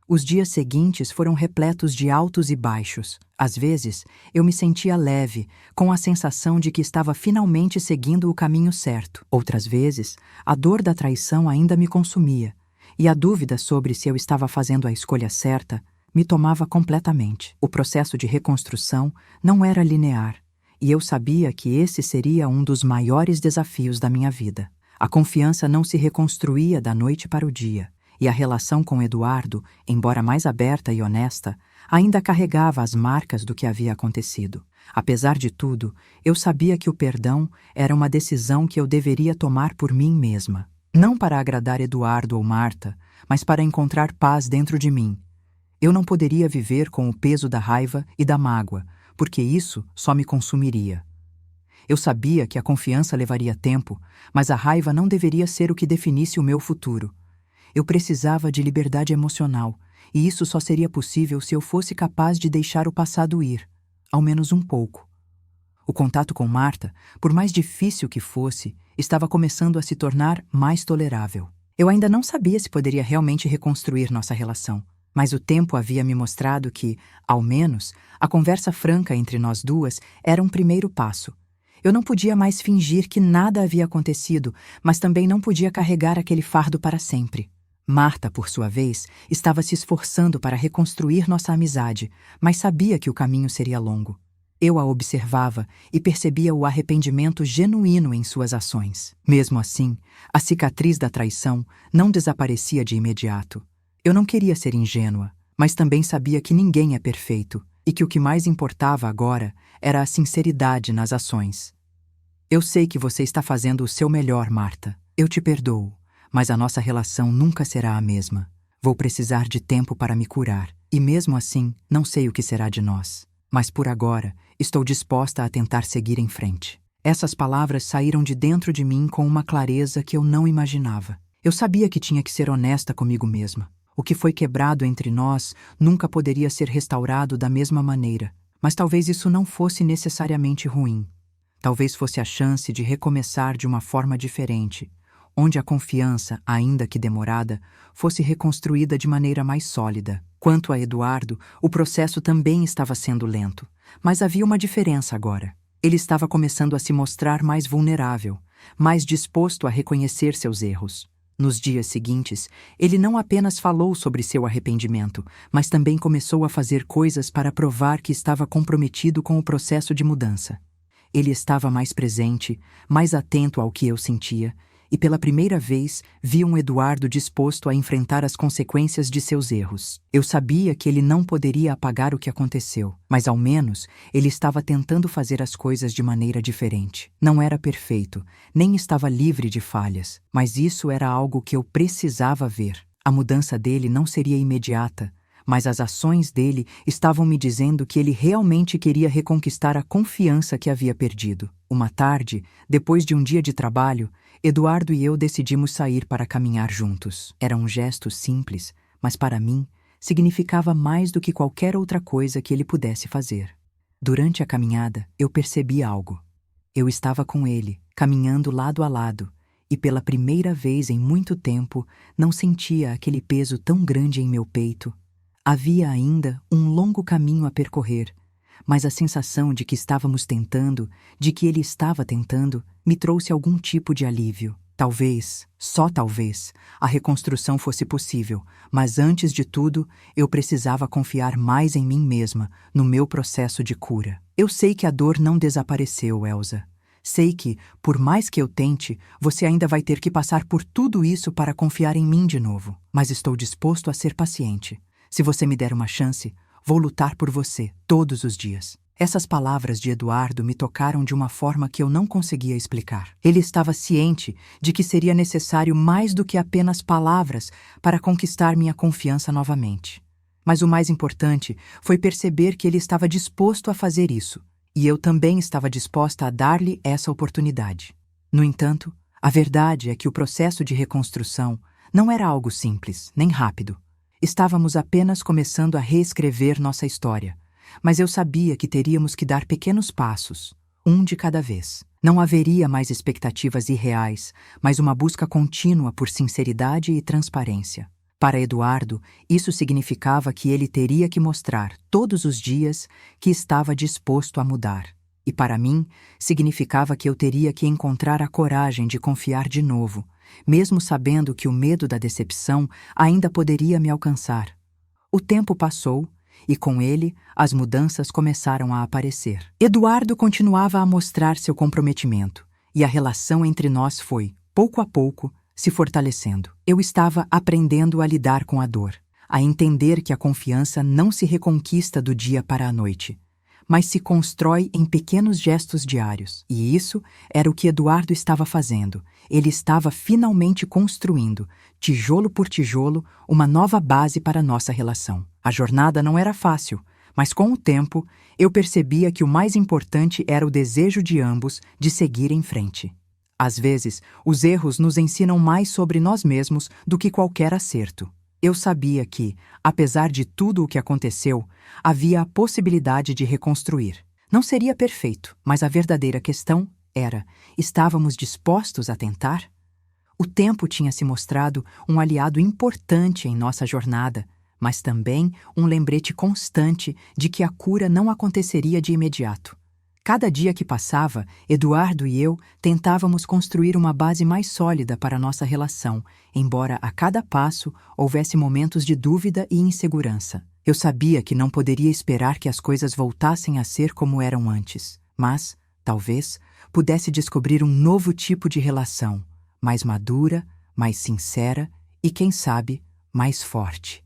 Os dias seguintes foram repletos de altos e baixos. Às vezes, eu me sentia leve, com a sensação de que estava finalmente seguindo o caminho certo. Outras vezes, a dor da traição ainda me consumia, e a dúvida sobre se eu estava fazendo a escolha certa me tomava completamente. O processo de reconstrução não era linear, e eu sabia que esse seria um dos maiores desafios da minha vida. A confiança não se reconstruía da noite para o dia, e a relação com Eduardo, embora mais aberta e honesta, ainda carregava as marcas do que havia acontecido. Apesar de tudo, eu sabia que o perdão era uma decisão que eu deveria tomar por mim mesma. Não para agradar Eduardo ou Marta, mas para encontrar paz dentro de mim. Eu não poderia viver com o peso da raiva e da mágoa, porque isso só me consumiria. Eu sabia que a confiança levaria tempo, mas a raiva não deveria ser o que definisse o meu futuro. Eu precisava de liberdade emocional, e isso só seria possível se eu fosse capaz de deixar o passado ir, ao menos um pouco. O contato com Marta, por mais difícil que fosse, estava começando a se tornar mais tolerável. Eu ainda não sabia se poderia realmente reconstruir nossa relação, mas o tempo havia me mostrado que, ao menos, a conversa franca entre nós duas era um primeiro passo. Eu não podia mais fingir que nada havia acontecido, mas também não podia carregar aquele fardo para sempre. Marta, por sua vez, estava se esforçando para reconstruir nossa amizade, mas sabia que o caminho seria longo. Eu a observava e percebia o arrependimento genuíno em suas ações. Mesmo assim, a cicatriz da traição não desaparecia de imediato. Eu não queria ser ingênua, mas também sabia que ninguém é perfeito e que o que mais importava agora era a sinceridade nas ações. Eu sei que você está fazendo o seu melhor, Marta. Eu te perdoo, mas a nossa relação nunca será a mesma. Vou precisar de tempo para me curar, e mesmo assim, não sei o que será de nós. Mas por agora, estou disposta a tentar seguir em frente. Essas palavras saíram de dentro de mim com uma clareza que eu não imaginava. Eu sabia que tinha que ser honesta comigo mesma. O que foi quebrado entre nós nunca poderia ser restaurado da mesma maneira, mas talvez isso não fosse necessariamente ruim. Talvez fosse a chance de recomeçar de uma forma diferente, onde a confiança, ainda que demorada, fosse reconstruída de maneira mais sólida. Quanto a Eduardo, o processo também estava sendo lento, mas havia uma diferença agora. Ele estava começando a se mostrar mais vulnerável, mais disposto a reconhecer seus erros. Nos dias seguintes, ele não apenas falou sobre seu arrependimento, mas também começou a fazer coisas para provar que estava comprometido com o processo de mudança. Ele estava mais presente, mais atento ao que eu sentia, e pela primeira vez vi um Eduardo disposto a enfrentar as consequências de seus erros. Eu sabia que ele não poderia apagar o que aconteceu, mas ao menos ele estava tentando fazer as coisas de maneira diferente. Não era perfeito, nem estava livre de falhas, mas isso era algo que eu precisava ver. A mudança dele não seria imediata, mas as ações dele estavam me dizendo que ele realmente queria reconquistar a confiança que havia perdido. Uma tarde, depois de um dia de trabalho, Eduardo e eu decidimos sair para caminhar juntos. Era um gesto simples, mas para mim significava mais do que qualquer outra coisa que ele pudesse fazer. Durante a caminhada, eu percebi algo. Eu estava com ele, caminhando lado a lado, e pela primeira vez em muito tempo não sentia aquele peso tão grande em meu peito. Havia ainda um longo caminho a percorrer, mas a sensação de que estávamos tentando, de que ele estava tentando, me trouxe algum tipo de alívio. Talvez, só talvez, a reconstrução fosse possível, mas antes de tudo, eu precisava confiar mais em mim mesma, no meu processo de cura. Eu sei que a dor não desapareceu, Elsa. Sei que, por mais que eu tente, você ainda vai ter que passar por tudo isso para confiar em mim de novo. Mas estou disposto a ser paciente. Se você me der uma chance, vou lutar por você todos os dias. Essas palavras de Eduardo me tocaram de uma forma que eu não conseguia explicar. Ele estava ciente de que seria necessário mais do que apenas palavras para conquistar minha confiança novamente. Mas o mais importante foi perceber que ele estava disposto a fazer isso, e eu também estava disposta a dar-lhe essa oportunidade. No entanto, a verdade é que o processo de reconstrução não era algo simples, nem rápido. Estávamos apenas começando a reescrever nossa história, mas eu sabia que teríamos que dar pequenos passos, um de cada vez. Não haveria mais expectativas irreais, mas uma busca contínua por sinceridade e transparência. Para Eduardo, isso significava que ele teria que mostrar, todos os dias, que estava disposto a mudar. E para mim, significava que eu teria que encontrar a coragem de confiar de novo, mesmo sabendo que o medo da decepção ainda poderia me alcançar. O tempo passou, e com ele, as mudanças começaram a aparecer. Eduardo continuava a mostrar seu comprometimento, e a relação entre nós foi, pouco a pouco, se fortalecendo. Eu estava aprendendo a lidar com a dor, a entender que a confiança não se reconquista do dia para a noite, mas se constrói em pequenos gestos diários. E isso era o que Eduardo estava fazendo. Ele estava finalmente construindo, tijolo por tijolo, uma nova base para nossa relação. A jornada não era fácil, mas com o tempo, eu percebia que o mais importante era o desejo de ambos de seguir em frente. Às vezes, os erros nos ensinam mais sobre nós mesmos do que qualquer acerto. Eu sabia que, apesar de tudo o que aconteceu, havia a possibilidade de reconstruir. Não seria perfeito, mas a verdadeira questão era: estávamos dispostos a tentar? O tempo tinha se mostrado um aliado importante em nossa jornada, mas também um lembrete constante de que a cura não aconteceria de imediato. Cada dia que passava, Eduardo e eu tentávamos construir uma base mais sólida para nossa relação, embora a cada passo houvesse momentos de dúvida e insegurança. Eu sabia que não poderia esperar que as coisas voltassem a ser como eram antes, mas, talvez, pudesse descobrir um novo tipo de relação, mais madura, mais sincera e, quem sabe, mais forte.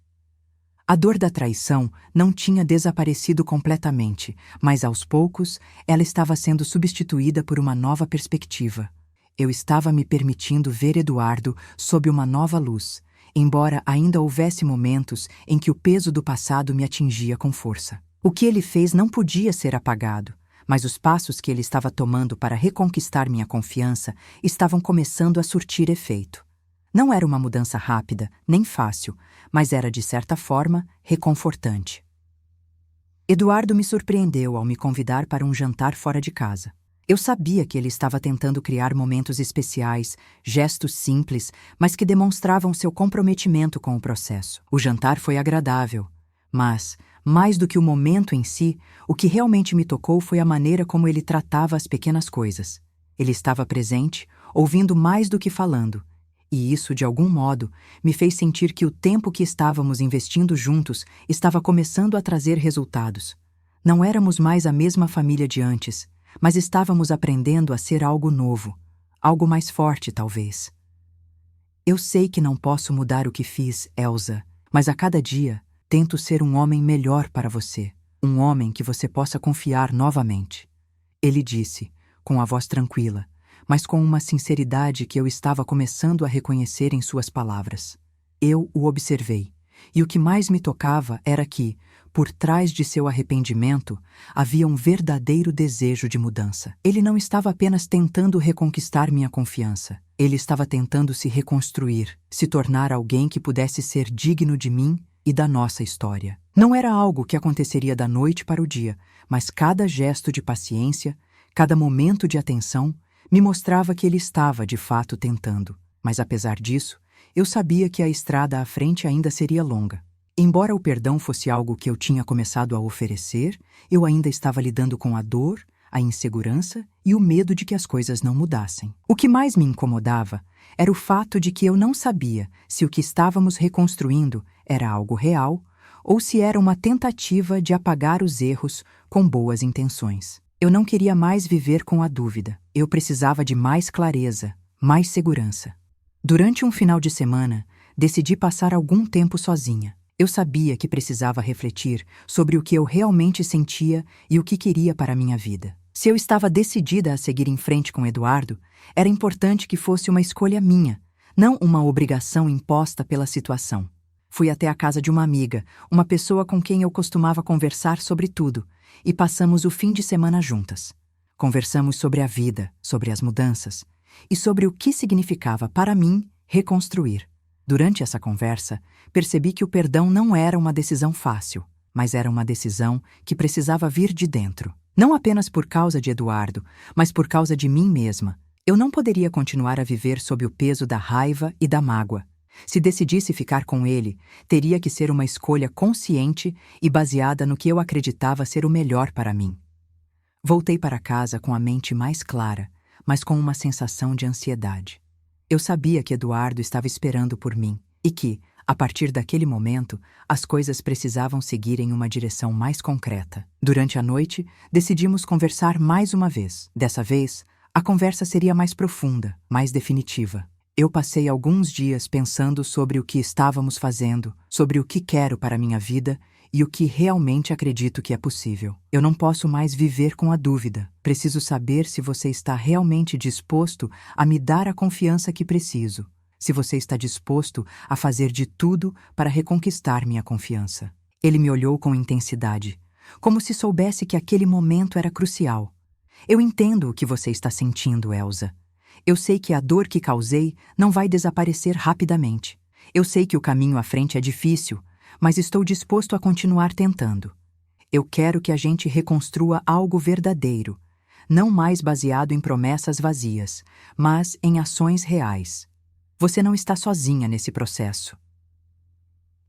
A dor da traição não tinha desaparecido completamente, mas aos poucos ela estava sendo substituída por uma nova perspectiva. Eu estava me permitindo ver Eduardo sob uma nova luz, embora ainda houvesse momentos em que o peso do passado me atingia com força. O que ele fez não podia ser apagado, mas os passos que ele estava tomando para reconquistar minha confiança estavam começando a surtir efeito. Não era uma mudança rápida, nem fácil, mas era, de certa forma, reconfortante. Eduardo me surpreendeu ao me convidar para um jantar fora de casa. Eu sabia que ele estava tentando criar momentos especiais, gestos simples, mas que demonstravam seu comprometimento com o processo. O jantar foi agradável, mas, mais do que o momento em si, o que realmente me tocou foi a maneira como ele tratava as pequenas coisas. Ele estava presente, ouvindo mais do que falando, E isso, de algum modo, me fez sentir que o tempo que estávamos investindo juntos estava começando a trazer resultados. Não éramos mais a mesma família de antes, mas estávamos aprendendo a ser algo novo, algo mais forte, talvez. Eu sei que não posso mudar o que fiz, Elsa, mas a cada dia tento ser um homem melhor para você, um homem que você possa confiar novamente. Ele disse, com a voz tranquila, mas com uma sinceridade que eu estava começando a reconhecer em suas palavras. Eu o observei, e o que mais me tocava era que, por trás de seu arrependimento, havia um verdadeiro desejo de mudança. Ele não estava apenas tentando reconquistar minha confiança. Ele estava tentando se reconstruir, se tornar alguém que pudesse ser digno de mim e da nossa história. Não era algo que aconteceria da noite para o dia, mas cada gesto de paciência, cada momento de atenção, me mostrava que ele estava, de fato, tentando. Mas, apesar disso, eu sabia que a estrada à frente ainda seria longa. Embora o perdão fosse algo que eu tinha começado a oferecer, eu ainda estava lidando com a dor, a insegurança e o medo de que as coisas não mudassem. O que mais me incomodava era o fato de que eu não sabia se o que estávamos reconstruindo era algo real ou se era uma tentativa de apagar os erros com boas intenções. Eu não queria mais viver com a dúvida. Eu precisava de mais clareza, mais segurança. Durante um final de semana, decidi passar algum tempo sozinha. Eu sabia que precisava refletir sobre o que eu realmente sentia e o que queria para a minha vida. Se eu estava decidida a seguir em frente com Eduardo, era importante que fosse uma escolha minha, não uma obrigação imposta pela situação. Fui até a casa de uma amiga, uma pessoa com quem eu costumava conversar sobre tudo, e passamos o fim de semana juntas. Conversamos sobre a vida, sobre as mudanças, e sobre o que significava para mim reconstruir. Durante essa conversa, percebi que o perdão não era uma decisão fácil, mas era uma decisão que precisava vir de dentro. Não apenas por causa de Eduardo, mas por causa de mim mesma. Eu não poderia continuar a viver sob o peso da raiva e da mágoa. Se decidisse ficar com ele, teria que ser uma escolha consciente e baseada no que eu acreditava ser o melhor para mim. Voltei para casa com a mente mais clara, mas com uma sensação de ansiedade. Eu sabia que Eduardo estava esperando por mim e que, a partir daquele momento, as coisas precisavam seguir em uma direção mais concreta. Durante a noite, decidimos conversar mais uma vez. Dessa vez, a conversa seria mais profunda, mais definitiva. Eu passei alguns dias pensando sobre o que estávamos fazendo, sobre o que quero para minha vida e o que realmente acredito que é possível. Eu não posso mais viver com a dúvida. Preciso saber se você está realmente disposto a me dar a confiança que preciso. Se você está disposto a fazer de tudo para reconquistar minha confiança. Ele me olhou com intensidade, como se soubesse que aquele momento era crucial. Eu entendo o que você está sentindo, Elsa. Eu sei que a dor que causei não vai desaparecer rapidamente. Eu sei que o caminho à frente é difícil, mas estou disposto a continuar tentando. Eu quero que a gente reconstrua algo verdadeiro, não mais baseado em promessas vazias, mas em ações reais. Você não está sozinha nesse processo.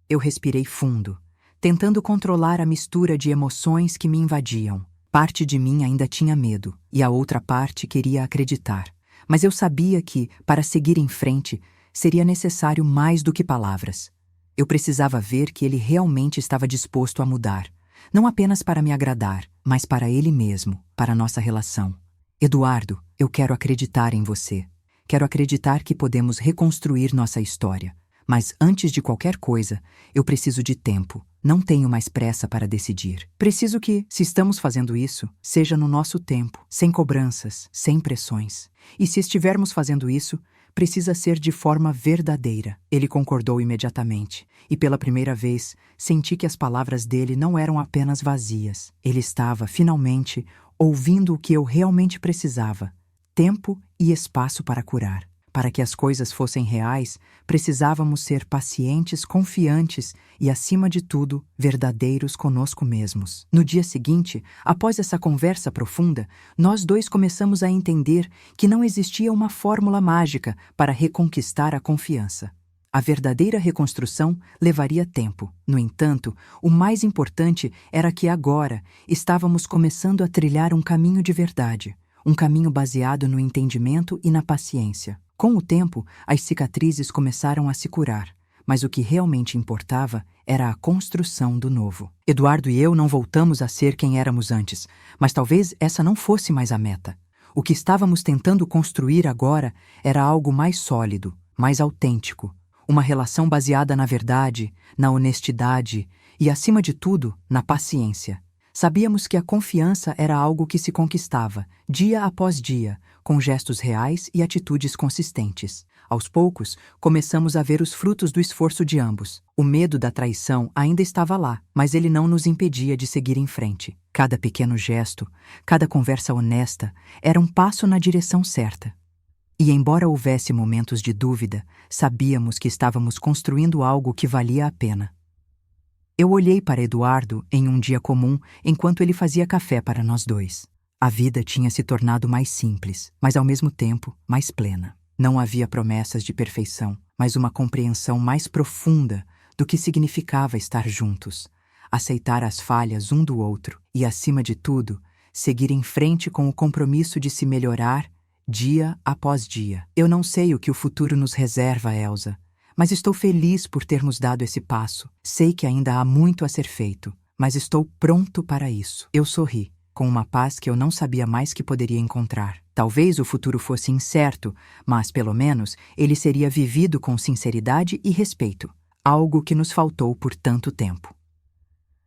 Eu respirei fundo, tentando controlar a mistura de emoções que me invadiam. Parte de mim ainda tinha medo, e a outra parte queria acreditar. Mas eu sabia que, para seguir em frente, seria necessário mais do que palavras. Eu precisava ver que ele realmente estava disposto a mudar, não apenas para me agradar, mas para ele mesmo, para nossa relação. Eduardo, eu quero acreditar em você. Quero acreditar que podemos reconstruir nossa história. Mas antes de qualquer coisa, eu preciso de tempo. Não tenho mais pressa para decidir. Preciso que, se estamos fazendo isso, seja no nosso tempo, sem cobranças, sem pressões. E se estivermos fazendo isso, precisa ser de forma verdadeira. Ele concordou imediatamente, e pela primeira vez, senti que as palavras dele não eram apenas vazias. Ele estava, finalmente, ouvindo o que eu realmente precisava: tempo e espaço para curar. Para que as coisas fossem reais, precisávamos ser pacientes, confiantes e, acima de tudo, verdadeiros conosco mesmos. No dia seguinte, após essa conversa profunda, nós dois começamos a entender que não existia uma fórmula mágica para reconquistar a confiança. A verdadeira reconstrução levaria tempo. No entanto, o mais importante era que agora estávamos começando a trilhar um caminho de verdade. um caminho baseado no entendimento e na paciência. Com o tempo, as cicatrizes começaram a se curar, mas o que realmente importava era a construção do novo. Eduardo e eu não voltamos a ser quem éramos antes, mas talvez essa não fosse mais a meta. O que estávamos tentando construir agora era algo mais sólido, mais autêntico, uma relação baseada na verdade, na honestidade e, acima de tudo, na paciência. Sabíamos que a confiança era algo que se conquistava, dia após dia, com gestos reais e atitudes consistentes. Aos poucos, começamos a ver os frutos do esforço de ambos. O medo da traição ainda estava lá, mas ele não nos impedia de seguir em frente. Cada pequeno gesto, cada conversa honesta, era um passo na direção certa. E embora houvesse momentos de dúvida, sabíamos que estávamos construindo algo que valia a pena. Eu olhei para Eduardo em um dia comum enquanto ele fazia café para nós dois. A vida tinha se tornado mais simples, mas ao mesmo tempo mais plena. Não havia promessas de perfeição, mas uma compreensão mais profunda do que significava estar juntos, aceitar as falhas um do outro e, acima de tudo, seguir em frente com o compromisso de se melhorar dia após dia. Eu não sei o que o futuro nos reserva, Elsa, mas estou feliz por termos dado esse passo. Sei que ainda há muito a ser feito, mas estou pronto para isso. Eu sorri, com uma paz que eu não sabia mais que poderia encontrar. Talvez o futuro fosse incerto, mas, pelo menos, ele seria vivido com sinceridade e respeito, algo que nos faltou por tanto tempo.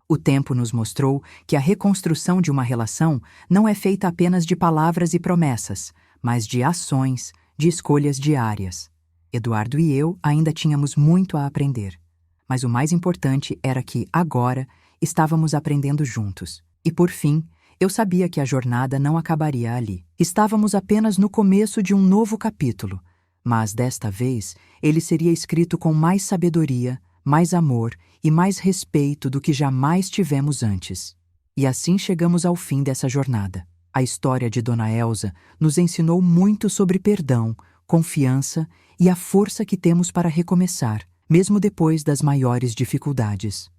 O tempo nos mostrou que a reconstrução de uma relação não é feita apenas de palavras e promessas, mas de ações, de escolhas diárias. Eduardo e eu ainda tínhamos muito a aprender, mas o mais importante era que, agora, estávamos aprendendo juntos. E, por fim, eu sabia que a jornada não acabaria ali. Estávamos apenas no começo de um novo capítulo, mas, desta vez, ele seria escrito com mais sabedoria, mais amor e mais respeito do que jamais tivemos antes. E assim chegamos ao fim dessa jornada. A história de Dona Elsa nos ensinou muito sobre perdão, confiança e a força que temos para recomeçar, mesmo depois das maiores dificuldades.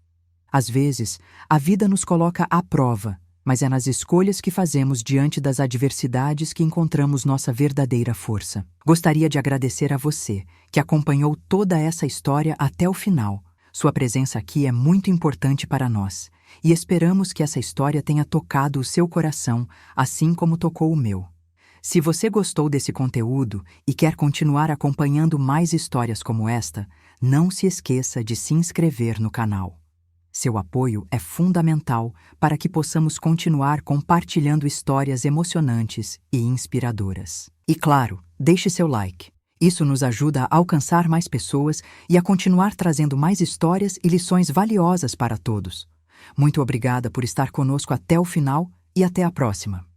Às vezes, a vida nos coloca à prova, mas é nas escolhas que fazemos diante das adversidades que encontramos nossa verdadeira força. Gostaria de agradecer a você, que acompanhou toda essa história até o final. Sua presença aqui é muito importante para nós, e esperamos que essa história tenha tocado o seu coração, assim como tocou o meu. Se você gostou desse conteúdo e quer continuar acompanhando mais histórias como esta, não se esqueça de se inscrever no canal. Seu apoio é fundamental para que possamos continuar compartilhando histórias emocionantes e inspiradoras. E claro, deixe seu like. Isso nos ajuda a alcançar mais pessoas e a continuar trazendo mais histórias e lições valiosas para todos. Muito obrigada por estar conosco até o final e até a próxima.